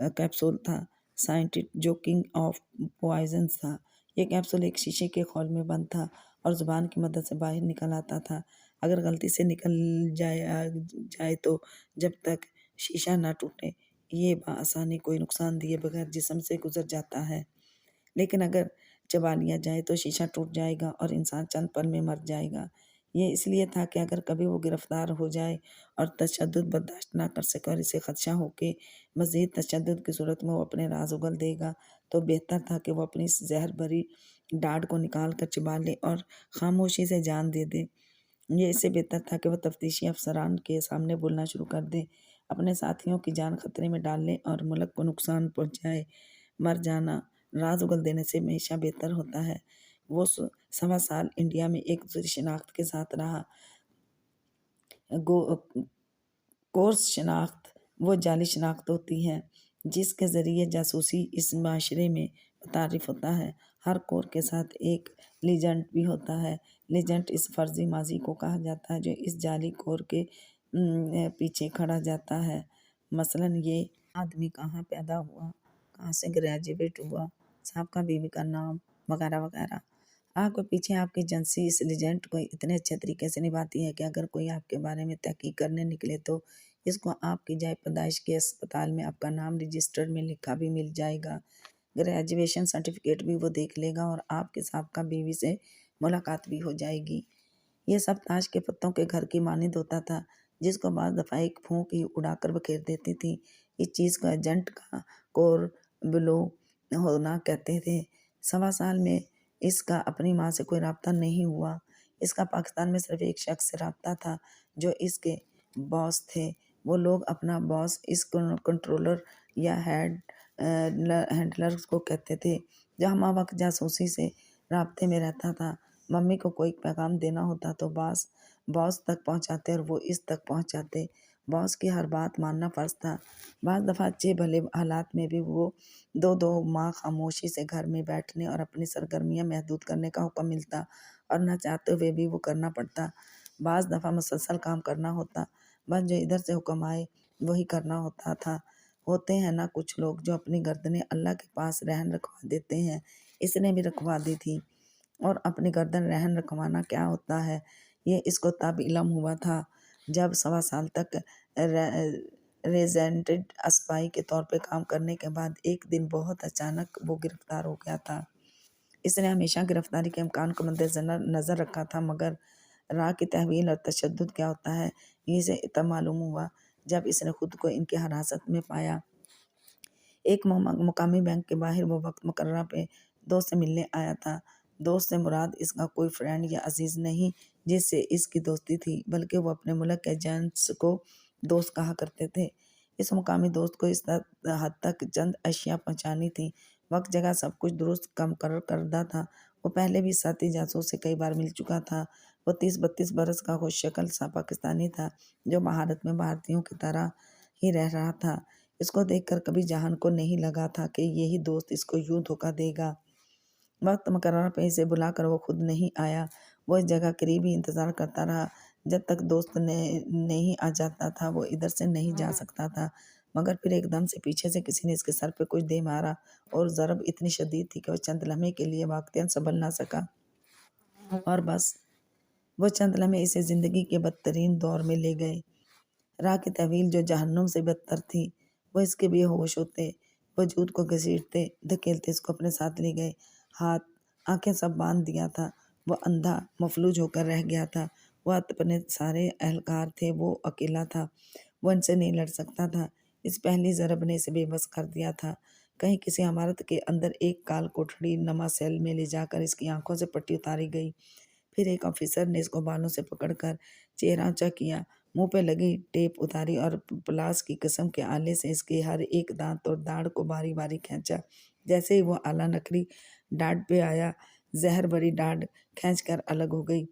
کیپسول تھا۔ سائنٹائڈ جو کنگ آف پوائزنز تھا۔ یہ کیپسول ایک شیشے کے خول میں بند تھا اور زبان کی مدد سے باہر نکل آتا تھا۔ اگر غلطی سے نکل جائے تو جب تک شیشہ نہ ٹوٹے یہ بآسانی کوئی نقصان دیے بغیر جسم سے گزر جاتا ہے، لیکن اگر چبا لیا جائے تو شیشہ ٹوٹ جائے گا اور انسان چند پل میں مر جائے گا۔ یہ اس لیے تھا کہ اگر کبھی وہ گرفتار ہو جائے اور تشدد برداشت نہ کر سکے اور اسے خدشہ ہو کہ مزید تشدد کی صورت میں وہ اپنے راز اگل دے گا، تو بہتر تھا کہ وہ اپنی زہر بھری ڈاڑھ کو نکال کر چبا لے اور خاموشی سے جان دے دے۔ یہ اس سے بہتر تھا کہ وہ تفتیشی افسران کے سامنے بولنا شروع کر دے، اپنے ساتھیوں کی جان خطرے میں ڈال لے اور ملک کو نقصان پہنچائے۔ مر جانا راز اگل دینے سے ہمیشہ بہتر ہوتا ہے۔ وہ 1.25 سال انڈیا میں ایک دوسری شناخت کے ساتھ رہا۔ کورس شناخت وہ جعلی شناخت ہوتی ہے جس کے ذریعے جاسوسی اس معاشرے میں متعارف ہوتا ہے۔ ہر کور کے ساتھ ایک لیجنٹ بھی ہوتا ہے۔ لیجنٹ اس فرضی ماضی کو کہا جاتا ہے جو اس جعلی کور کے پیچھے کھڑا جاتا ہے، مثلاً یہ آدمی کہاں پیدا ہوا، کہاں سے گریجویٹ ہوا، سابقہ بیوی کا نام، وغیرہ وغیرہ۔ آپ کے پیچھے آپ کی ایجنسی اس لیجنٹ کو اتنے اچھے طریقے سے نبھاتی ہے کہ اگر کوئی آپ کے بارے میں تحقیق کرنے نکلے تو اس کو آپ کی جائے پیدائش کے اسپتال میں آپ کا نام رجسٹر میں لکھا بھی مل جائے گا، گریجویشن سرٹیفکیٹ بھی وہ دیکھ لے گا اور آپ کے سابقہ بیوی سے ملاقات بھی ہو جائے گی۔ یہ سب تاش کے پتوں کے گھر کی مانند ہوتا تھا جس کو بعض دفعہ ایک پھونک ہی اڑا کر بکھیر دیتی تھی۔ اس چیز کو ایجنٹ کا کور بلو ہونا کہتے تھے۔ 1.25 سال میں اس کا اپنی ماں سے کوئی رابطہ نہیں ہوا۔ اس کا پاکستان میں صرف ایک شخص سے رابطہ تھا جو اس کے باس تھے۔ وہ لوگ اپنا باس اس کنٹرولر یا ہینڈلر کو کہتے تھے جو ہمہ وقت جاسوسی سے رابطے میں رہتا تھا۔ ممی کو کوئی پیغام دینا ہوتا تو باس تک پہنچاتے اور وہ اس تک پہنچاتے۔ باس کی ہر بات ماننا فرض تھا۔ بعض دفعہ اچھے بھلے حالات میں بھی وہ 2 ماہ خاموشی سے گھر میں بیٹھنے اور اپنی سرگرمیاں محدود کرنے کا حکم ملتا اور نہ چاہتے ہوئے بھی وہ کرنا پڑتا۔ بعض دفعہ مسلسل کام کرنا ہوتا، بس جو ادھر سے حکم آئے وہی کرنا ہوتا تھا۔ ہوتے ہیں نا کچھ لوگ جو اپنی گردنیں اللہ کے پاس رہن رکھوا دیتے ہیں، اس نے بھی رکھوا دی تھی۔ اور اپنی گردن رہن رکھوانا کیا ہوتا ہے یہ اس کو تب علم ہوا تھا جب 1.25 سال تک ریزیڈنٹ اسپائی کے طور پہ کام کرنے کے بعد ایک دن بہت اچانک وہ گرفتار ہو گیا تھا۔ اس نے ہمیشہ گرفتاری کے امکان کو مد نظر رکھا تھا، مگر راہ کی تحویل اور تشدد کیا ہوتا ہے یہ اسے تب معلوم ہوا جب اس نے خود کو ان کی حراست میں پایا۔ ایک مقامی بینک کے باہر وہ وقت مقررہ پہ دوست سے ملنے آیا تھا۔ دوست سے مراد اس کا کوئی فرینڈ یا عزیز نہیں جس سے اس کی دوستی تھی، بلکہ وہ اپنے ملک کے ایجنٹس کو دوست کہا کرتے تھے۔ اس مقامی دوست کو اس حد تک چند اشیاء پہنچانی تھی۔ وقت جگہ سب کچھ درست کم کردہ تھا۔ وہ پہلے بھی ساتھی جاسوس سے کئی بار مل چکا تھا۔ وہ 30-32 برس کا خوش شکل سا پاکستانی تھا جو مہارت میں بھارتیوں کی طرح ہی رہ رہا تھا۔ اس کو دیکھ کر کبھی جہان کو نہیں لگا تھا کہ یہی دوست اس کو یوں دھوکہ دے گا۔ وقت مقررہ پہ اسے بلا کر وہ خود نہیں آیا۔ وہ اس جگہ قریب ہی انتظار کرتا رہا۔ جب تک دوست نہیں آ جاتا تھا وہ ادھر سے نہیں جا سکتا تھا، مگر پھر ایک دم سے پیچھے سے کسی نے اس کے سر پہ کچھ دے مارا اور ضرب اتنی شدید تھی کہ وہ چند لمحے کے لیے واقعتاً سنبھل نہ سکا، اور بس وہ چند لمحے اسے زندگی کے بدترین دور میں لے گئے۔ راہ کی طویل جو جہنم سے بدتر تھی، وہ اس کے بے ہوش ہوتے وجود کو گھسیٹتے دھکیلتے اس کو اپنے ساتھ لے گئے۔ ہاتھ آنکھیں سب باندھ دیا تھا۔ وہ اندھا مفلوج ہو کر رہ گیا تھا۔ وہ اپنے سارے اہلکار تھے، وہ اکیلا تھا، وہ ان سے نہیں لڑ سکتا تھا۔ اس پہلی ضرب نے اسے بے بس کر دیا تھا۔ کہیں کسی عمارت کے اندر ایک کال کوٹھڑی نما سیل میں لے جا کر اس کی آنکھوں سے پٹی اتاری گئی۔ پھر ایک آفیسر نے اس کو بالوں سے پکڑ کر چہرہ اونچا کیا، منہ پہ لگی ٹیپ اتاری اور پلاس کی قسم کے آلے سے اس کے ہر ایک دانت اور داڑھ کو باری باری کھینچا۔ جیسے ہی وہ اعلیٰ نکلی ڈاڑھ پہ آیا، زہر بھری ڈاڑھ کھینچ کر الگ ہو گئی۔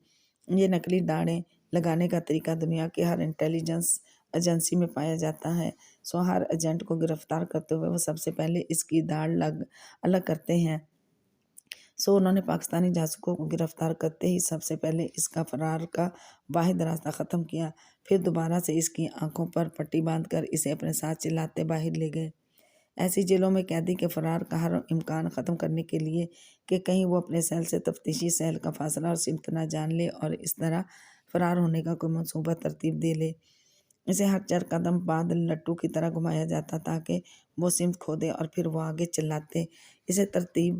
یہ نکلی ڈاڑھیں لگانے کا طریقہ دنیا کے ہر انٹیلیجنس ایجنسی میں پایا جاتا ہے۔ سو ہر ایجنٹ کو گرفتار کرتے ہوئے وہ سب سے پہلے اس کی داڑھ الگ کرتے ہیں۔ سو انہوں نے پاکستانی جاسوسوں کو گرفتار کرتے ہی سب سے پہلے اس کا فرار کا واحد راستہ ختم کیا، پھر دوبارہ سے اس کی آنکھوں پر پٹی باندھ کر اسے اپنے ساتھ چلاتے باہر لے گئے۔ ایسی جیلوں میں قیدی کے فرار کا ہر امکان ختم کرنے کے لیے کہ کہیں وہ اپنے سیل سے تفتیشی سیل کا فاصلہ اور سمت نہ جان لے اور اس طرح فرار ہونے کا کوئی منصوبہ ترتیب دے لے، اسے ہر 4 قدم بعد لٹو کی طرح گھمایا جاتا تاکہ وہ سمت کھو دے اور پھر وہ آگے چلاتے۔ اسے ترتیب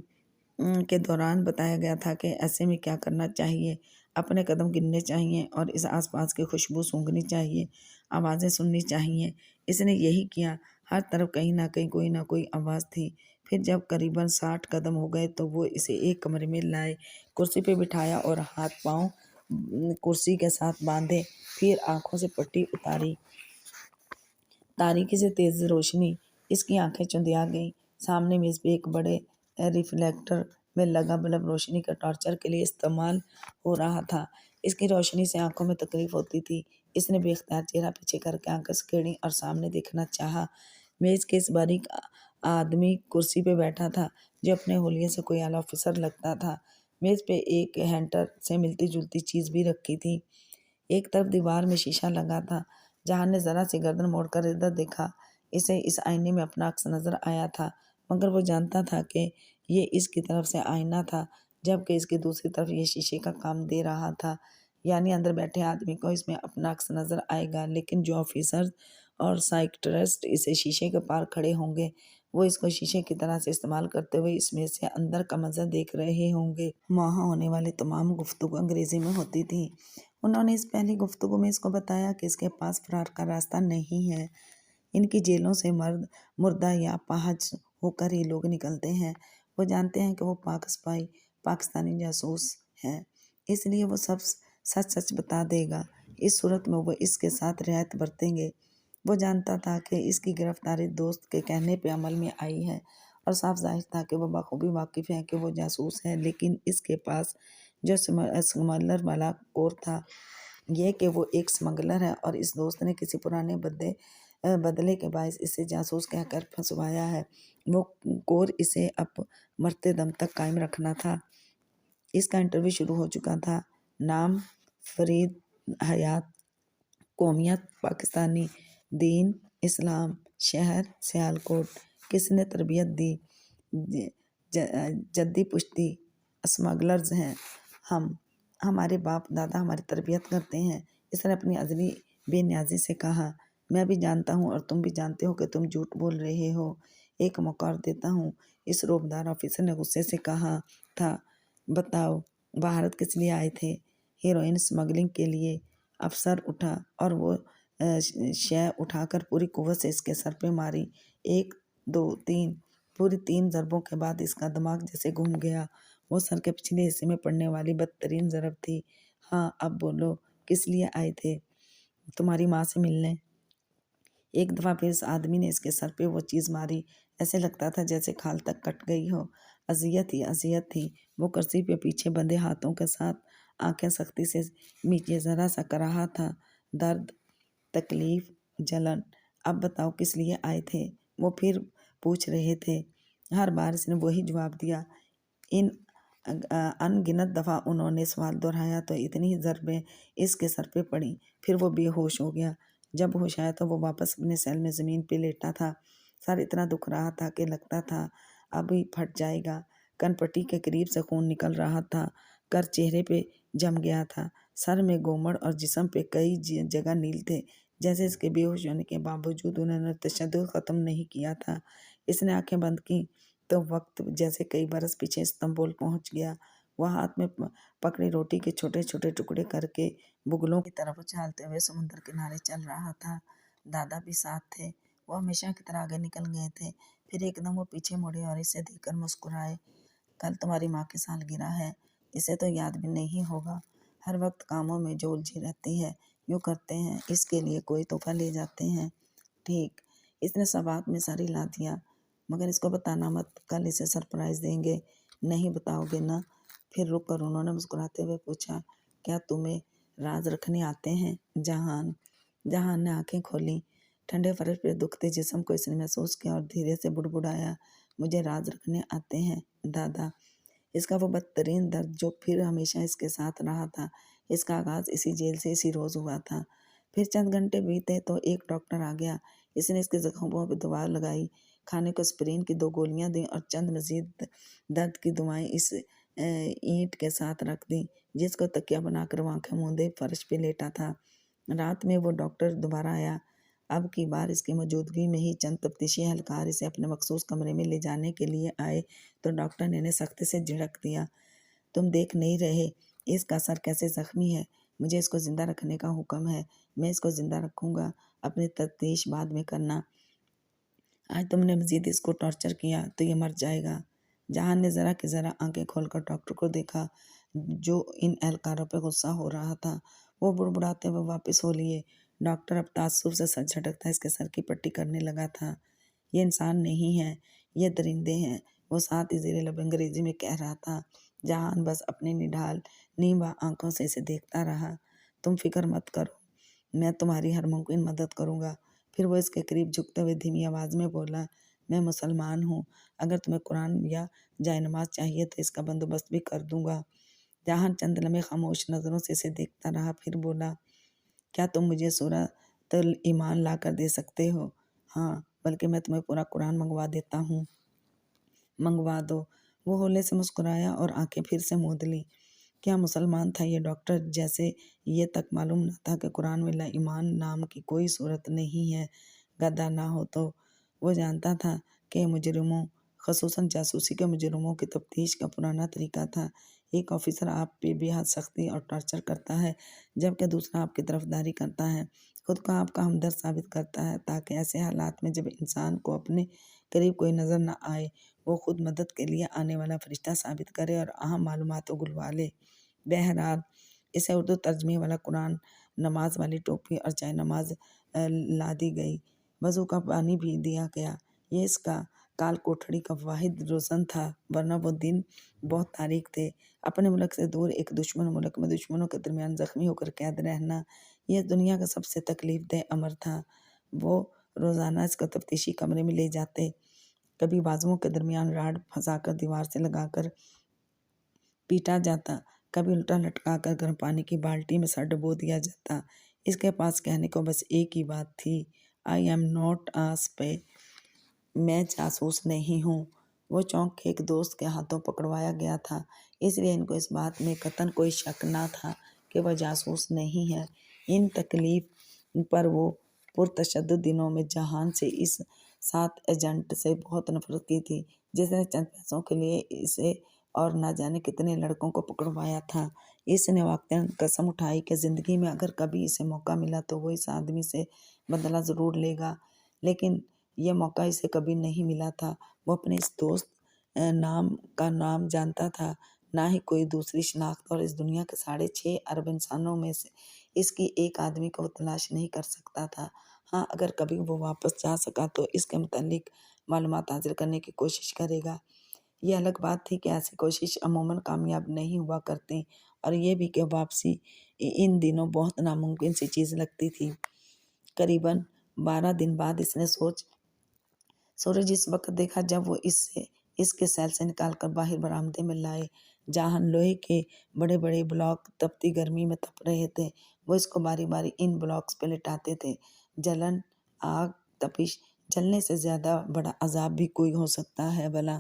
کے دوران بتایا گیا تھا کہ ایسے میں کیا کرنا چاہیے، اپنے قدم گننے چاہیے اور اس آس پاس کی خوشبو سونگھنی چاہیے، آوازیں سننی چاہیے۔ اس نے یہی کیا۔ ہر طرف کہیں نہ کوئی آواز تھی۔ پھر جب قریباً 60 قدم ہو گئے تو وہ اسے ایک کمرے میں لائے، کرسی پہ بٹھایا اور ہاتھ پاؤں کرسی کے ساتھ باندھے، پھر آنکھوں سے پٹی اتاری۔ تاریکی سے تیز روشنی اس کی آنکھیں چندھیا گئیں۔ سامنے میز پہ ایک بڑے ریفلیکٹر میں لگا بلب روشنی کا ٹارچر کے لیے استعمال ہو رہا تھا۔ اس کی روشنی سے آنکھوں میں تکلیف ہوتی تھی۔ اس نے بے اختیار چہرہ پیچھے کر کے آنکھیں سکیڑیں اور سامنے دیکھنا چاہا۔ میز کے اس باریک آدمی کرسی پہ بیٹھا تھا جو اپنے حلیے سے کوئی اعلیٰ افسر لگتا تھا۔ میز پہ ایک ہینٹر سے ملتی جلتی چیز بھی رکھی تھی۔ ایک طرف دیوار میں شیشہ لگا تھا۔ جہان نے ذرا سی گردن موڑ کر ادھر دیکھا۔ اسے اس آئینے میں اپنا عکس نظر آیا تھا، مگر وہ جانتا تھا کہ یہ اس کی طرف سے آئینہ تھا، جبکہ اس کی دوسری طرف یہ شیشے کا کام دے رہا تھا۔ یعنی اندر بیٹھے آدمی کو اس میں اپنا عکس نظر آئے گا، لیکن جو آفیسر اور سائکٹرسٹ اسے شیشے کے پار کھڑے ہوں گے وہ اس کو شیشے کی طرح سے استعمال کرتے ہوئے اس میں سے اندر کا منظر دیکھ رہے ہوں گے۔ وہاں ہونے والی تمام گفتگو انگریزی میں ہوتی تھی۔ انہوں نے اس پہلی گفتگو میں اس کو بتایا کہ اس کے پاس فرار کا راستہ نہیں ہے۔ ان کی جیلوں سے مردہ یا اپاہج ہو کر ہی لوگ نکلتے ہیں۔ وہ جانتے ہیں کہ وہ پاک سپاہی پاکستانی جاسوس ہیں، اس لیے وہ سب سچ سچ بتا دے گا۔ اس صورت میں وہ اس کے ساتھ رعایت برتیں گے۔ وہ جانتا تھا کہ اس کی گرفتاری دوست کے کہنے پہ عمل میں آئی ہے، اور صاف ظاہر تھا کہ وہ بخوبی واقف ہے کہ وہ جاسوس ہے، لیکن اس کے پاس جو سمگلر والا کور تھا، یہ کہ وہ ایک سمگلر ہے اور اس دوست نے کسی پرانے بدلے کے باعث اسے جاسوس کہہ کر پھنسوایا ہے۔ وہ کور اسے اب مرتے دم تک قائم رکھنا تھا۔ اس کا انٹرویو شروع ہو چکا تھا۔ نام فرید حیات، قومیت پاکستانی، دین اسلام، شہر سیالکوٹ، کس نے تربیت دی؟ جدی پشتی اسمگلرز ہیں ہم، ہمارے باپ دادا ہماری تربیت کرتے ہیں، اس نے اپنی ازلی بے نیازی سے کہا۔ میں بھی جانتا ہوں اور تم بھی جانتے ہو کہ تم جھوٹ بول رہے ہو۔ ایک موقع اور دیتا ہوں، اس روبدار آفیسر نے غصے سے کہا تھا۔ بتاؤ بھارت کس لیے آئے تھے؟ ہیروئن سمگلنگ کے لیے۔ افسر اٹھا اور وہ شے اٹھا کر پوری قوت سے اس کے سر پہ ماری۔ 1 2 3 پوری 3 ضربوں کے بعد اس کا دماغ جیسے گھوم گیا۔ وہ سر کے پچھلے حصے میں پڑنے والی بدترین ضرب تھی۔ ہاں اب بولو، کس لیے آئے تھے؟ تمہاری ماں سے ملنے۔ ایک دفعہ پھر اس آدمی نے اس کے سر پہ وہ چیز ماری، ایسے لگتا تھا جیسے کھال تک کٹ گئی ہو۔ اذیت ہی اذیت تھی۔ وہ کرسی پہ پیچھے بندھے ہاتھوں کے ساتھ آنکھیں سختی سے نیچے ذرا سا کر رہا تھا۔ درد، تکلیف، جلن۔ اب بتاؤ کس لیے آئے تھے؟ وہ پھر پوچھ رہے تھے۔ ہر بار اس نے وہی جواب دیا۔ ان گنت دفعہ انہوں نے سوال دہرایا تو اتنی ضربیں اس کے سر پہ پڑیں، پھر وہ بے ہوش ہو گیا۔ جب ہوش آیا تو وہ واپس اپنے سیل میں زمین پہ لیٹا تھا۔ سر اتنا دکھ رہا تھا کہ لگتا تھا اب ہی پھٹ جائے گا۔ کن پٹی کے قریب سے خون نکل رہا تھا، کر چہرے پہ جم گیا تھا۔ سر میں گومڑ اور جسم پہ کئی جگہ نیل تھے، جیسے اس کے بے ہوش ہونے کے باوجود انہوں نے تشدد ختم نہیں کیا تھا۔ اس نے آنکھیں بند کی تو وقت جیسے کئی برس پیچھے استنبول پہنچ گیا۔ وہ ہاتھ میں پکڑی روٹی کے چھوٹے چھوٹے ٹکڑے کر کے بگلوں کی طرف اچھالتے ہوئے سمندر کنارے چل رہا تھا۔ دادا بھی ساتھ تھے۔ وہ ہمیشہ کی طرح آگے نکل گئے تھے۔ پھر ایک دم وہ پیچھے مڑے اور اسے دیکھ کر مسکرائے۔ کل تمہاری ماں کی سالگرہ ہے، اسے تو یاد بھی نہیں ہوگا۔ ہر وقت کاموں میں جو الجھی رہتی ہے، یوں کرتے ہیں اس کے لیے کوئی تحفہ لے جاتے ہیں۔ ٹھیک۔ اس نے سوات میں سر ہلا دیا۔ مگر اس کو بتانا مت، کل اسے سرپرائز دیں گے۔ نہیں بتاؤ گے نا؟ پھر رک کر انہوں نے مسکراتے ہوئے پوچھا، کیا تمہیں راز رکھنے آتے ہیں جہان نے آنکھیں کھولیں۔ ٹھنڈے فرش پہ دکھتے جسم کو اس نے محسوس کیا اور دھیرے سے بڑبڑایا، مجھے راز رکھنے آتے ہیں دادا۔ اس کا وہ بدترین درد جو پھر ہمیشہ اس کے ساتھ رہا تھا، اس کا آغاز اسی جیل سے اسی روز ہوا تھا۔ پھر چند گھنٹے بیتے تو ایک ڈاکٹر آ گیا۔ اس نے اس کے زخموں پہ دوا لگائی، کھانے کو اسپرین کی 2 گولیاں دیں اور چند مزید درد کی دوائیں اس اینٹ کے ساتھ رکھ دیں جس کو تکیہ بنا کر وہ آنکھیں موندے فرش پہ لیٹا تھا۔ رات میں وہ ڈاکٹر دوبارہ آیا۔ اب کی بار اس کی موجودگی میں ہی چند تفتیشی اہلکار اسے اپنے مخصوص کمرے میں لے جانے کے لیے آئے تو ڈاکٹر نے انہیں سختی سے جھڑک دیا، تم دیکھ نہیں رہے اس کا سر کیسے زخمی ہے؟ مجھے اس کو زندہ رکھنے کا حکم ہے۔ میں اس کو زندہ رکھوں گا، اپنی تفتیش بعد میں کرنا۔ آج تم نے مزید اس کو ٹارچر کیا تو یہ مر جائے گا۔ جہان نے ذرا کہ ذرا آنکھیں کھول کر ڈاکٹر کو دیکھا جو ان اہلکاروں پہ غصہ ہو رہا تھا۔ وہ بڑبڑاتے ہوئے واپس ہو لیے۔ ڈاکٹر اب تعصب سے سر جھٹکتا اس کے سر کی پٹی کرنے لگا تھا۔ یہ انسان نہیں ہے، یہ درندے ہیں، وہ ساتھ ہی زیر لب انگریزی میں کہہ رہا تھا۔ جہان بس اپنی نڈھال نیم آنکھوں سے اسے دیکھتا رہا۔ تم فکر مت کرو، میں تمہاری ہر ممکن مدد کروں گا۔ پھر وہ اس کے قریب جھکتے ہوئے دھیمی آواز میں بولا، میں مسلمان ہوں، اگر تمہیں قرآن یا جائے نماز چاہیے تو اس کا بندوبست بھی کر دوں گا۔ جہان چند لمحے خاموش نظروں سے اسے دیکھتا رہا، پھر بولا، کیا تم مجھے سورۃ الایمان لا کر دے سکتے ہو؟ ہاں، بلکہ میں تمہیں پورا قرآن منگوا دیتا ہوں۔ منگوا دو۔ وہ ہولے سے مسکرایا اور آنکھیں پھر سے موند لیں۔ کیا مسلمان تھا یہ ڈاکٹر جیسے یہ تک معلوم نہ تھا کہ قرآن میں لا ایمان نام کی کوئی صورت نہیں ہے؟ گدھا نہ ہو تو وہ جانتا تھا کہ مجرموں، خصوصاً جاسوسی کے مجرموں کی تفتیش کا پرانا طریقہ تھا۔ ایک آفیسر آپ پہ بے حد سختی اور ٹارچر کرتا ہے، جبکہ دوسرا آپ کی طرفداری کرتا ہے، خود کو آپ کا ہمدرد ثابت کرتا ہے تاکہ ایسے حالات میں جب انسان کو اپنے قریب کوئی نظر نہ آئے وہ خود مدد کے لیے آنے والا فرشتہ ثابت کرے اور اہم معلومات اگلوا لے۔ بہرحال اسے اردو ترجمے والا قرآن، نماز والی ٹوپی اور جائے نماز لا دی گئی، وضو کا پانی بھی دیا گیا۔ یہ اس کا کال کوٹھڑی کا واحد روزن تھا، ورنہ وہ دن بہت تاریک تھے۔ اپنے ملک سے دور ایک دشمن ملک میں دشمنوں کے درمیان زخمی ہو کر قید رہنا، یہ دنیا کا سب سے تکلیف دہ امر تھا۔ وہ روزانہ اس کو تفتیشی کمرے میں لے جاتے، کبھی بازوؤں کے درمیان راڈ پھنسا کر دیوار سے لگا کر پیٹا جاتا، کبھی الٹا لٹکا کر گرم پانی کی بالٹی میں سر ڈبو دیا جاتا۔ اس کے پاس کہنے کو بس ایک ہی بات تھی، I am not a spy, میں جاسوس نہیں ہوں۔ وہ چونک کے ایک دوست کے ہاتھوں پکڑوایا گیا تھا، اس لیے ان کو اس بات میں قطعاً کوئی شک نہ تھا کہ وہ جاسوس نہیں ہے۔ ان تکلیف پر وہ پرتشدد دنوں میں جہان سے اس 7 ایجنٹ سے بہت نفرت کی تھی جس نے چند پیسوں کے لیے اسے اور نہ جانے کتنے لڑکوں کو پکڑوایا تھا۔ اس نے واقعتاً قسم اٹھائی کہ زندگی میں اگر کبھی اسے موقع ملا تو وہ اس آدمی سے بدلہ ضرور لے گا، لیکن یہ موقع اسے کبھی نہیں ملا تھا۔ وہ اپنے اس دوست کا نام جانتا تھا، نہ ہی کوئی دوسری شناخت، اور اس دنیا کے 6.5 ارب انسانوں میں سے اس کی ایک آدمی کو وہ تلاش نہیں کر سکتا تھا۔ ہاں اگر کبھی وہ واپس جا سکا تو اس کے متعلق معلومات حاصل کرنے کی کوشش کرے گا۔ یہ الگ بات تھی کہ ایسی کوشش عموماً کامیاب نہیں ہوا کرتی، اور یہ بھی کہ واپسی ان دنوں بہت ناممکن سی چیز لگتی تھی۔ قریباً 12 دن بعد اس نے سورج اس وقت دیکھا جب وہ اس کے سیل سے نکال کر باہر برآمدے میں لائے، جہاں لوہے کے بڑے بڑے بلاک تپتی گرمی میں تپ رہے تھے۔ وہ اس کو باری باری ان بلاکس پہ لٹاتے تھے۔ جلن، آگ، تپش، جلنے سے زیادہ بڑا عذاب بھی کوئی ہو سکتا ہے بھلا؟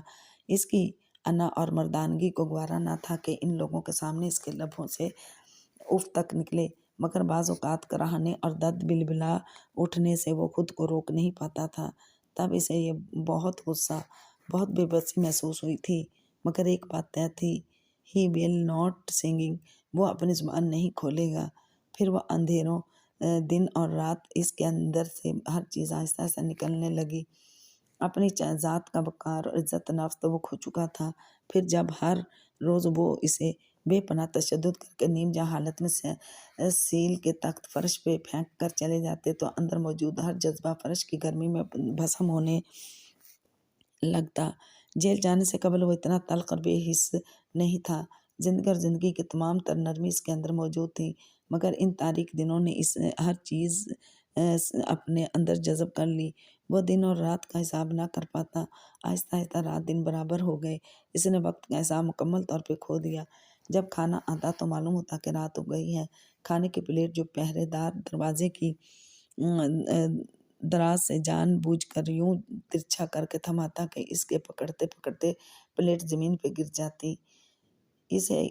اس کی انا اور مردانگی کو گوارا نہ تھا کہ ان لوگوں کے سامنے اس کے لبوں سے اف تک نکلے، مگر بعض اوقات کراہنے اور درد بلبلا اٹھنے سے وہ خود کو روک نہیں پاتا تھا۔ تب اسے یہ بہت غصہ، بہت بے بسی محسوس ہوئی تھی، مگر ایک بات طے تھی، ہی ول ناٹ سنگنگ، وہ اپنی زبان نہیں کھولے گا۔ پھر وہ اندھیروں دن اور رات اس کے اندر سے ہر چیز آہستہ آہستہ نکلنے لگی۔ اپنی ذات کا وقار اور عزت نفس تو وہ کھو چکا تھا۔ پھر جب ہر روز وہ اسے بے پناہ تشدد کر کے نیم جاں حالت میں سیل کے تخت فرش پہ پھینک کر چلے جاتے تو اندر موجود ہر جذبہ فرش کی گرمی میں بھسم ہونے لگتا۔ جیل جانے سے قبل وہ اتنا تلخ اور بے حس نہیں تھا۔ زندگی اور زندگی کی تمام تر نرمی اس کے اندر موجود تھی، مگر ان تاریک دنوں نے اس ہر چیز اپنے اندر جذب کر لی۔ وہ دن اور رات کا حساب نہ کر پاتا۔ آہستہ آہستہ رات دن برابر ہو گئے۔ اس نے وقت کا حساب مکمل طور پہ کھو دیا۔ جب کھانا آتا تو معلوم ہوتا کہ رات ہو گئی ہے۔ کھانے کی پلیٹ جو پہرے دار دروازے کی دراز سے جان بوجھ کر یوں ترچھا کر کے تھماتا کہ اس کے پکڑتے پکڑتے پلیٹ زمین پہ گر جاتی۔ اسے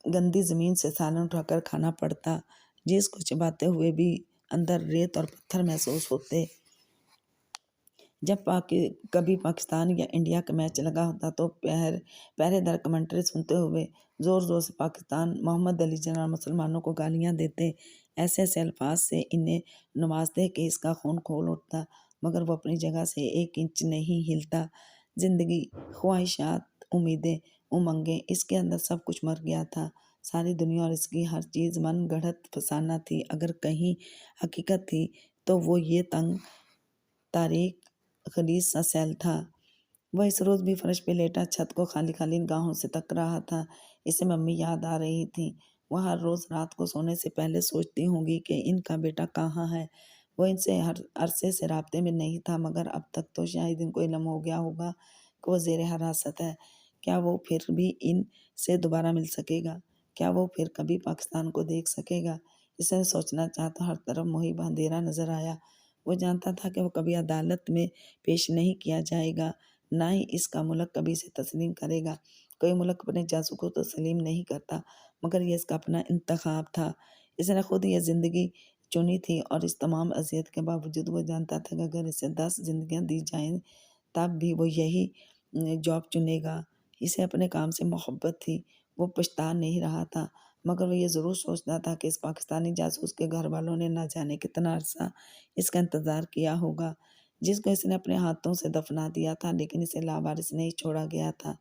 گندی زمین سے سالن اٹھا کر کھانا پڑتا، جس کو چباتے ہوئے بھی اندر ریت اور پتھر محسوس ہوتے۔ جب کبھی پاکستان یا انڈیا کا میچ لگا ہوتا تو پہرے دار کمنٹری سنتے ہوئے زور زور سے پاکستان محمد علی جناح مسلمانوں کو گالیاں دیتے، ایسے ایسے الفاظ سے انہیں نوازتے کہ اس کا خون کھول اٹھتا، مگر وہ اپنی جگہ سے ایک انچ نہیں ہلتا۔ زندگی، خواہشات، امیدیں، امنگیں، اس کے اندر سب کچھ مر گیا تھا۔ ساری دنیا اور اس کی ہر چیز من گڑھت فسانہ تھی۔ اگر کہیں حقیقت تھی تو وہ یہ تنگ تاریک خلیج سا سیل تھا۔ وہ اس روز بھی فرش پہ لیٹا چھت کو خالی خالی نگاہوں سے تک رہا تھا۔ اسے ممی یاد آ رہی تھی۔ وہ ہر روز رات کو سونے سے پہلے سوچتی ہوں گی کہ ان کا بیٹا کہاں ہے۔ وہ ان سے ہر عرصے سے رابطے میں نہیں تھا، مگر اب تک تو شاید ان کو علم ہو گیا ہوگا کہ وہ زیر حراست ہے۔ کیا وہ پھر بھی ان سے دوبارہ مل سکے گا؟ کیا وہ پھر کبھی پاکستان کو دیکھ سکے گا؟ اسے سوچنا چاہتا ہر طرف محیط اندھیرا نظر آیا۔ وہ جانتا تھا کہ وہ کبھی عدالت میں پیش نہیں کیا جائے گا، نہ ہی اس کا ملک کبھی اسے تسلیم کرے گا۔ کوئی ملک اپنے جاسوس کو تسلیم نہیں کرتا، مگر یہ اس کا اپنا انتخاب تھا۔ اس نے خود یہ زندگی چنی تھی، اور اس تمام اذیت کے باوجود وہ جانتا تھا کہ اگر اسے 10 زندگیاں دی جائیں تب بھی وہ یہی جاب چنے گا۔ اسے اپنے کام سے محبت تھی، وہ پچھتا نہیں رہا تھا، مگر وہ یہ ضرور سوچتا تھا کہ اس پاکستانی جاسوس کے گھر والوں نے نہ جانے کتنا عرصہ اس کا انتظار کیا ہوگا، جس کو اس نے اپنے ہاتھوں سے دفنا دیا تھا، لیکن اسے لاوارث نہیں چھوڑا گیا تھا۔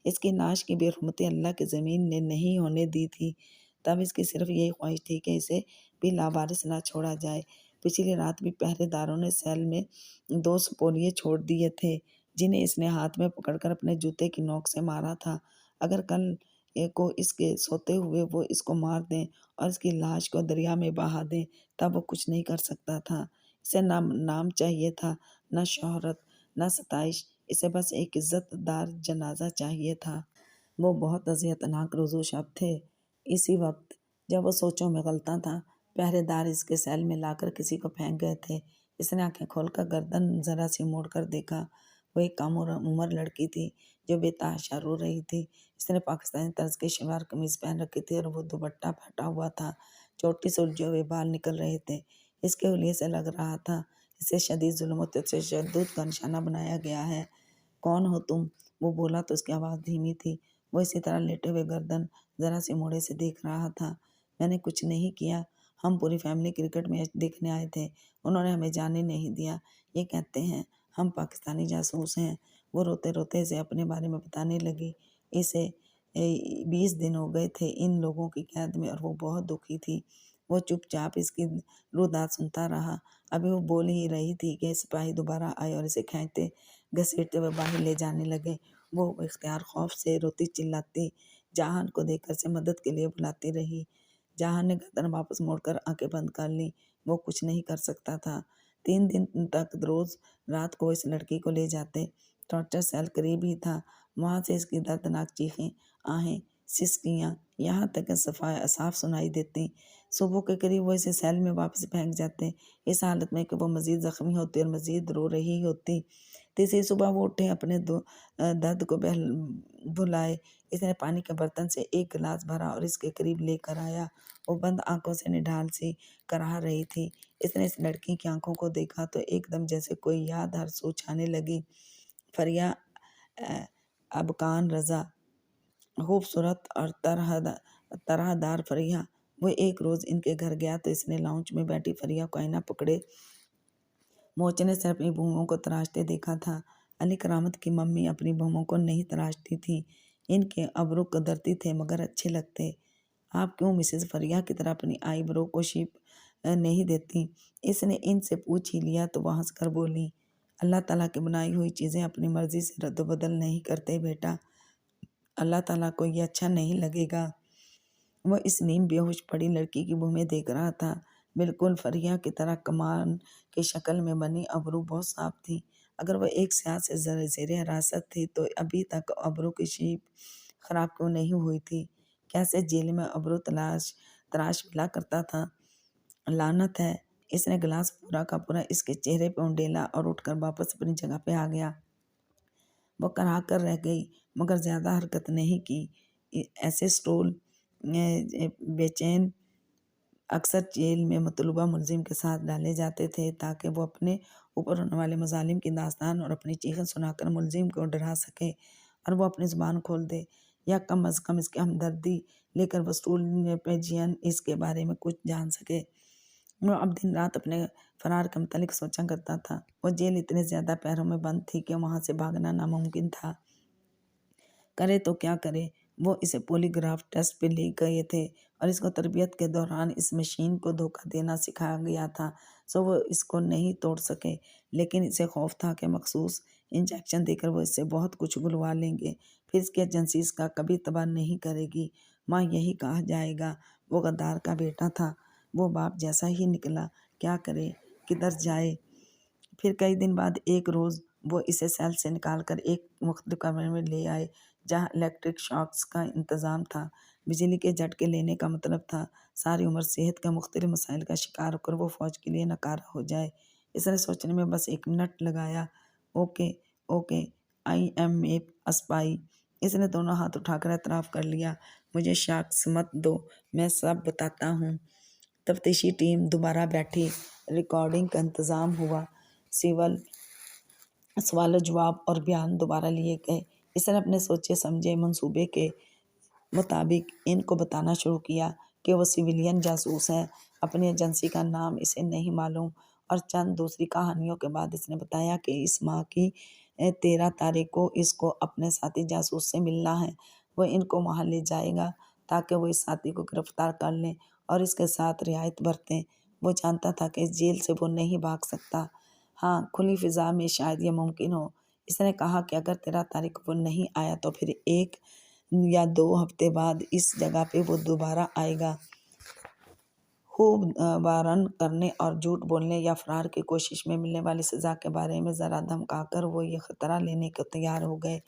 اس کی نعش کی بے رحمتی اللہ کی زمین نے نہیں ہونے دی تھی۔ تب اس کی صرف یہی خواہش تھی کہ اسے بھی لاوارث نہ چھوڑا جائے۔ پچھلی رات بھی پہرے داروں نے سیل میں 2 سپولیے چھوڑ دیے تھے، جنہیں اس نے ہاتھ میں پکڑ کر اپنے جوتے کی نوک سے مارا تھا۔ اگر کل کو اس کے سوتے ہوئے وہ اس کو مار دیں اور اس کی لاش کو دریا میں بہا دیں، تب وہ کچھ نہیں کر سکتا تھا۔ اسے نہ نام چاہیے تھا، نہ شہرت، نہ ستائش، اسے بس ایک عزت دار جنازہ چاہیے تھا۔ وہ بہت اذیتناک روز و شب تھے۔ اسی وقت جب وہ سوچوں میں غلطاں تھا، پہرے دار اس کے سیل میں لا کر کسی کو پھینک گئے تھے۔ اس نے آنکھیں کھول کر گردن ذرا سی موڑ کر دیکھا۔ وہ ایک کم عمر لڑکی تھی جو بے تحاشا رو رہی تھی۔ اس نے پاکستانی طرز کی شلوار قمیض پہن رکھی تھی اور وہ دوپٹہ پھٹا ہوا تھا، چوٹی سے الجھے ہوئے بال نکل رہے تھے۔ اس کے حلیے سے لگ رہا تھا اسے شدید ظلم و تشدد کا نشانہ بنایا گیا ہے۔ کون ہو تم؟ وہ بولا تو اس کی آواز دھیمی تھی۔ وہ اسی طرح لیٹے ہوئے گردن ذرا سی موڑے سے دیکھ رہا تھا۔ میں نے کچھ نہیں کیا، ہم پوری فیملی کرکٹ میچ دیکھنے آئے تھے، انہوں نے ہمیں جانے نہیں دیا، یہ کہتے ہیں ہم پاکستانی جاسوس ہیں۔ وہ روتے روتے اسے اپنے بارے میں بتانے لگی۔ اسے 20 دن ہو گئے تھے ان لوگوں کی قید میں اور وہ بہت دکھی تھی۔ وہ چپ چاپ اس کی روداد سنتا رہا۔ ابھی وہ بول ہی رہی تھی کہ سپاہی دوبارہ آئے اور اسے کھینچتے گھسیٹتے ہوئے باہر لے جانے لگے۔ وہ اختیار خوف سے روتی چلاتی جہان کو دیکھ کر سے مدد کے لیے بلاتی رہی۔ جہان نے گردن واپس موڑ کر آنکھیں بند کر لی۔ وہ کچھ نہیں کر سکتا تھا۔ 3 دن تک روز رات کو اس لڑکی کو لے جاتے۔ ٹارچر سیل قریب ہی تھا۔ وہاں سے اس کی دردناک چیخیں، آہیں، سسکیاں یہاں تک کہ صاف سنائی دیتی۔ صبح کے قریب وہ اسے سیل میں واپس پھینک جاتے، اس حالت میں کہ وہ مزید زخمی ہوتی اور مزید رو رہی ہوتی۔ تیسری صبح وہ اٹھے، اپنے درد کو بھلائے۔ اس نے پانی کے برتن سے ایک گلاس بھرا اور اس کے قریب لے کر آیا۔ وہ بند آنکھوں سے نڈھال سی کرا رہی تھی۔ اس نے اس لڑکی کی آنکھوں کو دیکھا تو ایک دم جیسے کوئی یاد ہر سو چھانے لگی۔ فریہ ابکان رضا، خوبصورت اور طرح دار فریہ۔ وہ ایک روز ان کے گھر گیا تو اس نے لاؤنج میں بیٹھی فریہ کو آئینہ پکڑے موچنے سے اپنی بھوؤں کو تراشتے دیکھا تھا۔ علی کرامت کی ممی اپنی بہوؤں کو نہیں تراشتی تھی۔ ان کے ابرو قدرتی تھے مگر اچھے لگتے۔ آپ کیوں مسز فریہ کی طرح اپنی آئی برو کو شیپ نہیں دیتی؟ اس نے ان سے پوچھ ہی لیا تو وہ ہنس کر بولی، اللہ تعالیٰ کی بنائی ہوئی چیزیں اپنی مرضی سے رد و بدل نہیں کرتے بیٹا، اللہ تعالیٰ کو یہ اچھا نہیں لگے گا۔ وہ اس نیم بے ہوش پڑی لڑکی کی بھویں دیکھ رہا تھا۔ بالکل فریہ کی طرح کمان کی شکل میں بنی ابرو بہت صاف تھی۔ اگر وہ ایک سیاہ سے زیر حراست تھی تو ابھی تک ابرو کی شیپ خراب کیوں نہیں ہوئی تھی؟ کیسے جیل میں ابرو تراش ملا کرتا تھا؟ لعنت ہے! اس نے گلاس پورا کا پورا اس کے چہرے پہ انڈیلا اور اٹھ کر واپس اپنی جگہ پہ آ گیا۔ وہ کرا کر رہ گئی مگر زیادہ حرکت نہیں کی۔ ایسے سٹول بے چین اکثر جیل میں مطلوبہ ملزم کے ساتھ ڈالے جاتے تھے تاکہ وہ اپنے اوپر ہونے والے مظالم کی داستان اور اپنی چیخیں سنا کر ملزم کو ڈرا سکے اور وہ اپنی زبان کھول دے یا کم از کم اس کی ہمدردی لے کر وہ سٹول پیجین اس کے بارے میں کچھ جان سکے۔ وہ اب دن رات اپنے فرار کے متعلق سوچا کرتا تھا۔ وہ جیل اتنے زیادہ پیروں میں بند تھی کہ وہاں سے بھاگنا ناممکن تھا۔ کرے تو کیا کرے؟ وہ اسے پولی گراف ٹیسٹ پہ لے گئے تھے اور اس کو تربیت کے دوران اس مشین کو دھوکہ دینا سکھایا گیا تھا، سو وہ اس کو نہیں توڑ سکے۔ لیکن اسے خوف تھا کہ مخصوص انجیکشن دے کر وہ اس سے بہت کچھ گلوا لیں گے، پھر اس کی ایجنسی اس کا کبھی تباہ نہیں کرے گی۔ ماں یہی کہا جائے گا وہ غدار کا بیٹا تھا، وہ باپ جیسا ہی نکلا، کیا کرے، کدھر جائے؟ پھر کئی دن بعد ایک روز وہ اسے سیل سے نکال کر ایک مختلف کمرے میں لے آئے جہاں الیکٹرک شاکس کا انتظام تھا۔ بجلی کے جھٹکے لینے کا مطلب تھا ساری عمر صحت کے مختلف مسائل کا شکار ہو کر وہ فوج کے لیے نکارہ ہو جائے۔ اس نے سوچنے میں بس 1 منٹ لگایا۔ Okay I am a spy. اس نے دونوں ہاتھ اٹھا کر اعتراف کر لیا۔ مجھے شاکس مت دو، میں سب بتاتا ہوں۔ تفتیشی ٹیم دوبارہ بیٹھی، ریکارڈنگ کا انتظام ہوا، سوال و جواب اور بیان دوبارہ لیے گئے۔ اس نے اپنے سوچے سمجھے منصوبے کے مطابق ان کو بتانا شروع کیا کہ وہ سویلین جاسوس ہے۔ اپنی ایجنسی کا نام اسے نہیں معلوم اور چند دوسری کہانیوں کے بعد اس نے بتایا کہ اس ماہ کی 13 تاریخ کو اس کو اپنے ساتھی جاسوس سے ملنا ہے۔ وہ ان کو وہاں لے جائے گا تاکہ وہ اس ساتھی کو گرفتار کر لیں اور اس کے ساتھ رعایت برتیں۔ وہ جانتا تھا کہ اس جیل سے وہ نہیں بھاگ سکتا۔ ہاں، کھلی فضا میں شاید یہ ممکن ہو۔ اس نے کہا کہ اگر 13 تاریخ کو وہ نہیں آیا تو پھر 1 یا 2 ہفتے بعد اس جگہ پہ وہ دوبارہ آئے گا۔ خوب وارن کرنے اور جھوٹ بولنے یا فرار کی کوشش میں ملنے والی سزا کے بارے میں ذرا دھمکا کر وہ یہ خطرہ لینے کو تیار ہو گئے۔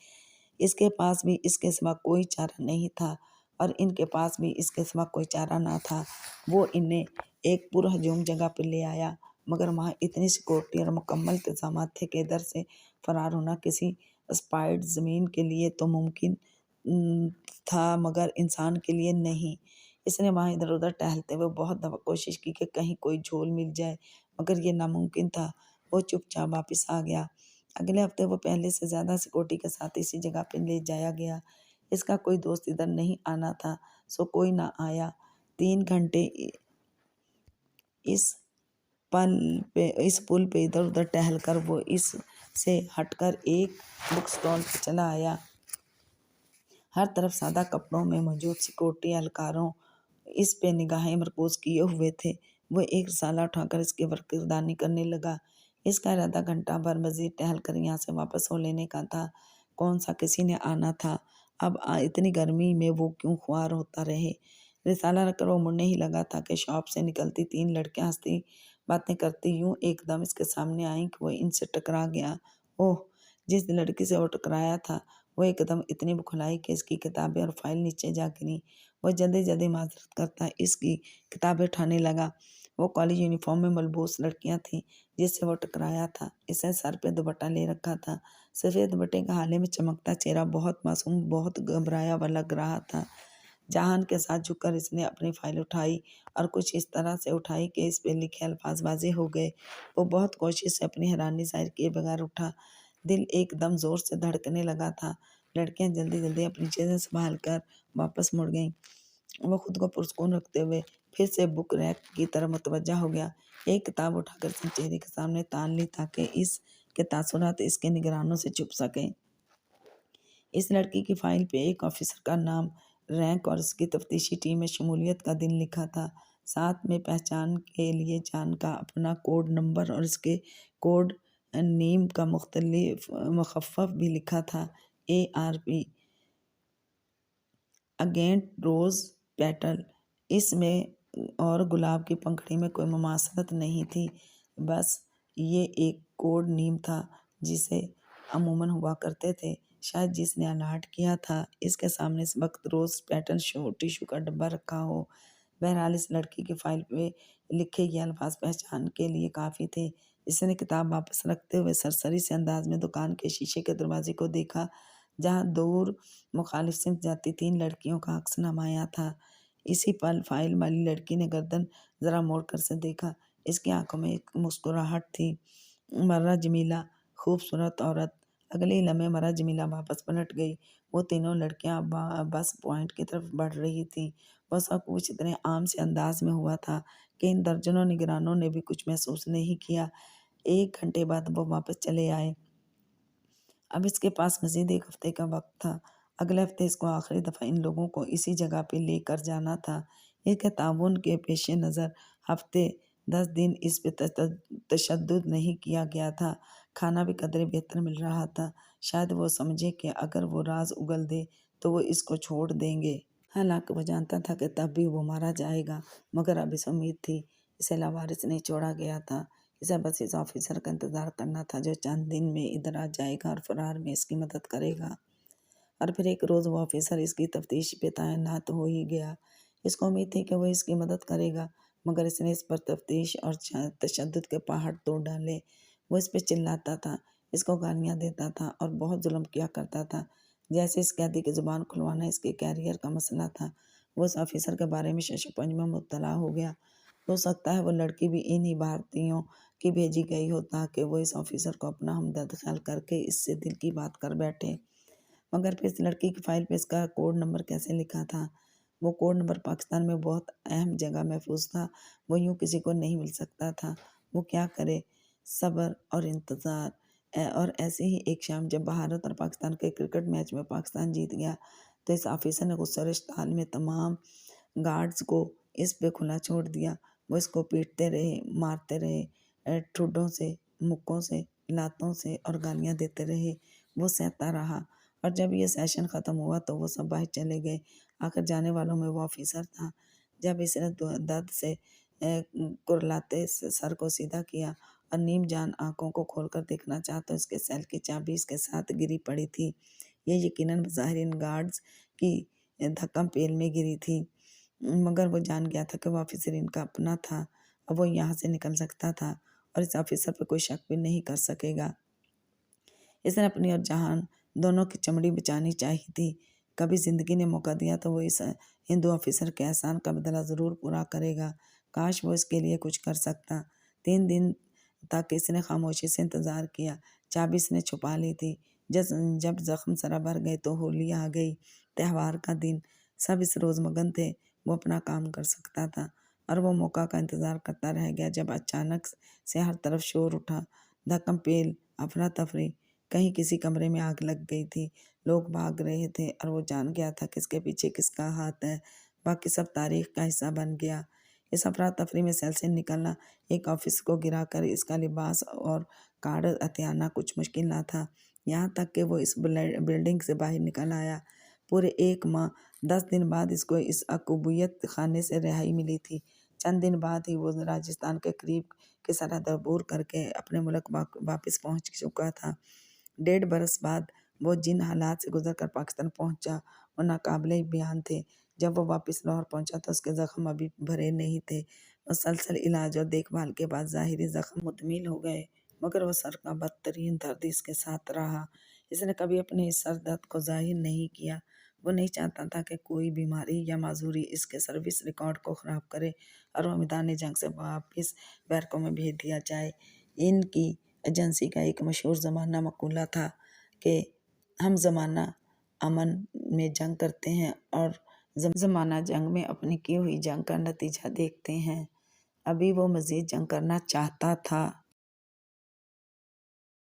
اس کے پاس بھی اس کے سوا کوئی چارہ نہیں تھا اور ان کے پاس بھی اس کے سوا کوئی چارہ نہ تھا۔ وہ انہیں ایک پرہجوم جگہ پہ لے آیا مگر وہاں اتنی سیکورٹی اور مکمل انتظامات تھے کہ ادھر سے فرار ہونا کسی اسپائڈ زمین کے لیے تو ممکن تھا مگر انسان کے لیے نہیں۔ اس نے وہاں ادھر ادھر ٹہلتے ہوئے بہت دفعہ کوشش کی کہ کہیں کوئی جھول مل جائے مگر یہ ناممکن تھا۔ وہ چپ چاپ واپس آ گیا۔ اگلے ہفتے وہ پہلے سے زیادہ سیکورٹی کے ساتھ اسی جگہ پہ لے جایا گیا۔ اس کا کوئی دوست ادھر نہیں آنا تھا سو کوئی نہ آیا۔ 3 گھنٹے اس پل پہ ادھر ادھر ٹہل کر وہ اس سے ہٹ کر ایک بک سٹال پہ چلا آیا۔ ہر طرف سادہ کپڑوں میں موجود سیکورٹی اہلکاروں اس پہ نگاہیں مرکوز کیے ہوئے تھے۔ وہ ایک رسالہ اٹھا کر اس کی ورقردانی کرنے لگا۔ اس کا ارادہ گھنٹہ بھر مزید ٹہل کر یہاں سے واپس ہو لینے کا تھا۔ کون سا کسی نے آنا تھا؟ اب اتنی گرمی میں وہ کیوں خوار ہوتا رہے؟ رسالہ رکھ کر وہ مڑنے ہی لگا تھا کہ شاپ سے نکلتی 3 لڑکیاں ہنستی باتیں کرتی یوں ایک دم اس کے سامنے آئیں کہ وہ ان سے ٹکرا گیا۔ اوہ! جس لڑکی سے وہ ٹکرایا تھا وہ ایک دم اتنی بکھلائی کہ اس کی کتابیں اور فائل نیچے جا گریں۔ وہ جلدی جلدی معذرت کرتا اس کی کتابیں اٹھانے لگا۔ وہ کالج یونیفارم میں ملبوس لڑکیاں تھیں جس سے وہ ٹکرایا تھا۔ اس نے سر پہ دوپٹہ لے رکھا تھا۔ سفید دوپٹے کا حالے میں چمکتا چہرہ بہت معصوم، بہت گھبرایا ہوا لگ رہا تھا۔ جہان کے ساتھ جھک کر اس نے اپنی فائل اٹھائی اور کچھ اس طرح سے اٹھائی کہ اس پہ لکھے الفاظ واضح ہو گئے۔ وہ بہت کوشش سے اپنی حیرانی ظاہر کیے بغیر اٹھا۔ دل ایک دم زور سے دھڑکنے لگا تھا۔ لڑکیاں جلدی جلدی اپنی چیزیں سنبھال کر واپس مڑ گئیں۔ وہ خود کو پرسکون رکھتے ہوئے پھر سے بک ریک کی طرف متوجہ ہو گیا۔ ایک کتاب اٹھا کر اس نے چہرے کے سامنے تان لی تاکہ اس کے تاثرات اس کے نگرانوں سے چھپ سکیں۔ اس لڑکی کی فائل پہ ایک آفیسر کا نام، رینک اور اس کی تفتیشی ٹیم میں شمولیت کا دن لکھا تھا۔ ساتھ میں پہچان کے لیے جان کا اپنا کوڈ نمبر اور اس کے کوڈ نیم کا مخفف بھی لکھا تھا، ARP، اگینٹ روز پیٹل۔ اس میں اور گلاب کی پنکھڑی میں کوئی مماثلت نہیں تھی، بس یہ ایک کوڈ نیم تھا جسے عموماً ہوا کرتے تھے۔ شاید جس نے الاٹ کیا تھا اس کے سامنے اس وقت روز پیٹل ٹیشو کا ڈبہ رکھا ہو۔ بہرحال اس لڑکی کی فائل پہ لکھے یہ الفاظ پہچان کے لیے کافی تھے۔ اس نے کتاب واپس رکھتے ہوئے سرسری سے انداز میں دکان کے شیشے کے دروازے کو دیکھا جہاں دور مخالف سمت جاتی 3 لڑکیوں کا عکس نمایاں تھا۔ اسی پل فائل والی لڑکی نے گردن ذرا موڑ کر سے دیکھا۔ اس کی آنکھوں میں ایک مسکراہٹ تھی۔ مرہ جمیلہ، خوبصورت عورت۔ اگلے ہی لمحے مرہ جمیلہ واپس پلٹ گئی۔ وہ تینوں لڑکیاں بس پوائنٹ کی طرف بڑھ رہی تھیں۔ وہ سب کچھ اتنے عام سے انداز میں ہوا تھا کہ ان درجنوں نگرانوں نے بھی کچھ محسوس نہیں کیا۔ 1 گھنٹے بعد وہ واپس چلے آئے۔ اب اس کے پاس مزید 1 ہفتے کا وقت تھا۔ اگلے ہفتے اس کو آخری دفعہ ان لوگوں کو اسی جگہ پہ لے کر جانا تھا۔ اس کے تعاون کے پیش نظر ہفتے 10 دن اس پہ تشدد نہیں کیا گیا تھا۔ کھانا بھی قدرے بہتر مل رہا تھا۔ شاید وہ سمجھے کہ اگر وہ راز اگل دے تو وہ اس کو چھوڑ دیں گے۔ حالانکہ وہ جانتا تھا کہ تب بھی وہ مارا جائے گا، مگر اب اسے امید تھی اسے لاوارث نہیں چھوڑا گیا تھا۔ اسے بس اس آفیسر کا انتظار کرنا تھا جو چند دن میں ادھر آ جائے گا اور فرار میں اس کی مدد کرے گا۔ اور پھر ایک روز وہ آفیسر اس کی تفتیش پہ تعینات ہو ہی گیا۔ اس کو امید تھی کہ وہ اس کی مدد کرے گا، مگر اس نے اس پر تفتیش اور تشدد کے پہاڑ توڑ ڈالے۔ وہ اس پہ چلاتا تھا، اس کو گالیاں دیتا تھا اور بہت ظلم کیا کرتا تھا، جیسے اس قیدی کی زبان کھلوانا اس کے کیریئر کا مسئلہ تھا۔ وہ اس آفیسر کے بارے میں شش و پنج میں مبتلا ہو گیا۔ ہو سکتا ہے وہ لڑکی بھی انہی بھارتیوں کی بھیجی گئی ہو تاکہ وہ اس آفیسر کو اپنا ہمدرد خیال کر کے اس سے دل کی بات کر بیٹھے۔ مگر پھر اس لڑکی کی فائل پہ اس کا کوڈ نمبر کیسے لکھا تھا؟ وہ کوڈ نمبر پاکستان میں بہت اہم جگہ محفوظ تھا، وہ یوں کسی کو نہیں مل سکتا تھا۔ وہ کیا کرے؟ صبر اور انتظار۔ اور ایسے ہی ایک شام جب بھارت اور پاکستان کے کرکٹ میچ میں پاکستان جیت گیا تو اس آفیسر نے غصے اور اشتعال میں تمام گارڈز کو اس پہ کھلا چھوڑ دیا۔ وہ اس کو پیٹتے رہے، مارتے رہے، ٹھڈوں سے، مکوں سے، لاتوں سے اور گالیاں دیتے رہے۔ وہ سہتا رہا اور جب یہ سیشن ختم ہوا تو وہ سب باہر چلے گئے۔ آخر جانے والوں میں وہ آفیسر تھا۔ جب اس نے درد سے کرلاتے سر کو سیدھا کیا اور نیم جان آنکھوں کو کھول کر دیکھنا چاہا تو اس کے سیل کی چابی اس کے ساتھ گری پڑی تھی۔ یہ یقیناً بظاہر ان گارڈز کی دھکم پیل میں گری تھی، مگر وہ جان گیا تھا کہ وہ آفیسر ان کا اپنا تھا۔ اب وہ یہاں سے نکل سکتا تھا اور اس آفیسر پہ کوئی شک بھی نہیں کر سکے گا۔ اس نے اپنی اور جہان دونوں کی چمڑی بچانی چاہی تھی۔ کبھی زندگی نے موقع دیا تو وہ اس ہندو آفیسر کے احسان کا بدلہ ضرور پورا کرے گا۔ کاش وہ اس کے لیے کچھ کر سکتا۔ 3 دن تک اس نے خاموشی سے انتظار کیا۔ چابی اس نے چھپا لی تھی۔ جب زخم ذرا بھر گئے تو ہولی آ گئی، تہوار کا دن۔ سب اس روز مگن تھے، وہ اپنا کام کر سکتا تھا اور وہ موقع کا انتظار کرتا رہ گیا جب اچانک سے ہر طرف شور اٹھا، دھکم پھیل، افراتفری۔ کہیں کسی کمرے میں آگ لگ گئی تھی، لوگ بھاگ رہے تھے اور وہ جان گیا تھا کہ اس کے پیچھے کس کا ہاتھ ہے۔ باقی سب تاریخ کا حصہ بن گیا۔ اس افراتفری میں سیل سے نکلنا ایک آفس کو گرا کر اس کا لباس اور کارڈ ہتھیانا کچھ مشکل نہ تھا، یہاں تک کہ وہ اس بلڈنگ سے باہر نکل آیا۔ پورے 1 ماہ 10 دن بعد اس کو اس عقوبیت خانے سے رہائی ملی تھی۔ چند دن بعد ہی وہ راجستھان کے قریب کی سرحد عبور کر کے اپنے ملک واپس پہنچ چکا تھا۔ 1.5 برس بعد وہ جن حالات سے گزر کر پاکستان پہنچا وہ ناقابل بیان تھے۔ جب وہ واپس لاہور پہنچا تو اس کے زخم ابھی بھرے نہیں تھے۔ مسلسل علاج اور دیکھ بھال کے بعد ظاہری زخم مکمل ہو گئے، مگر وہ سر کا بدترین درد اس کے ساتھ رہا۔ اس نے کبھی اپنے اس سر درد کو ظاہر نہیں کیا۔ وہ نہیں چاہتا تھا کہ کوئی بیماری یا معذوری اس کے سروس ریکارڈ کو خراب کرے اور وہ میدان جنگ سے واپس بیرکوں میں بھیج دیا جائے۔ ان کی ایجنسی کا ایک مشہور زمانہ مقولہ تھا کہ ہم زمانہ امن میں جنگ کرتے ہیں اور زمانہ جنگ میں اپنی کی ہوئی جنگ کا نتیجہ دیکھتے ہیں۔ ابھی وہ مزید جنگ کرنا چاہتا تھا۔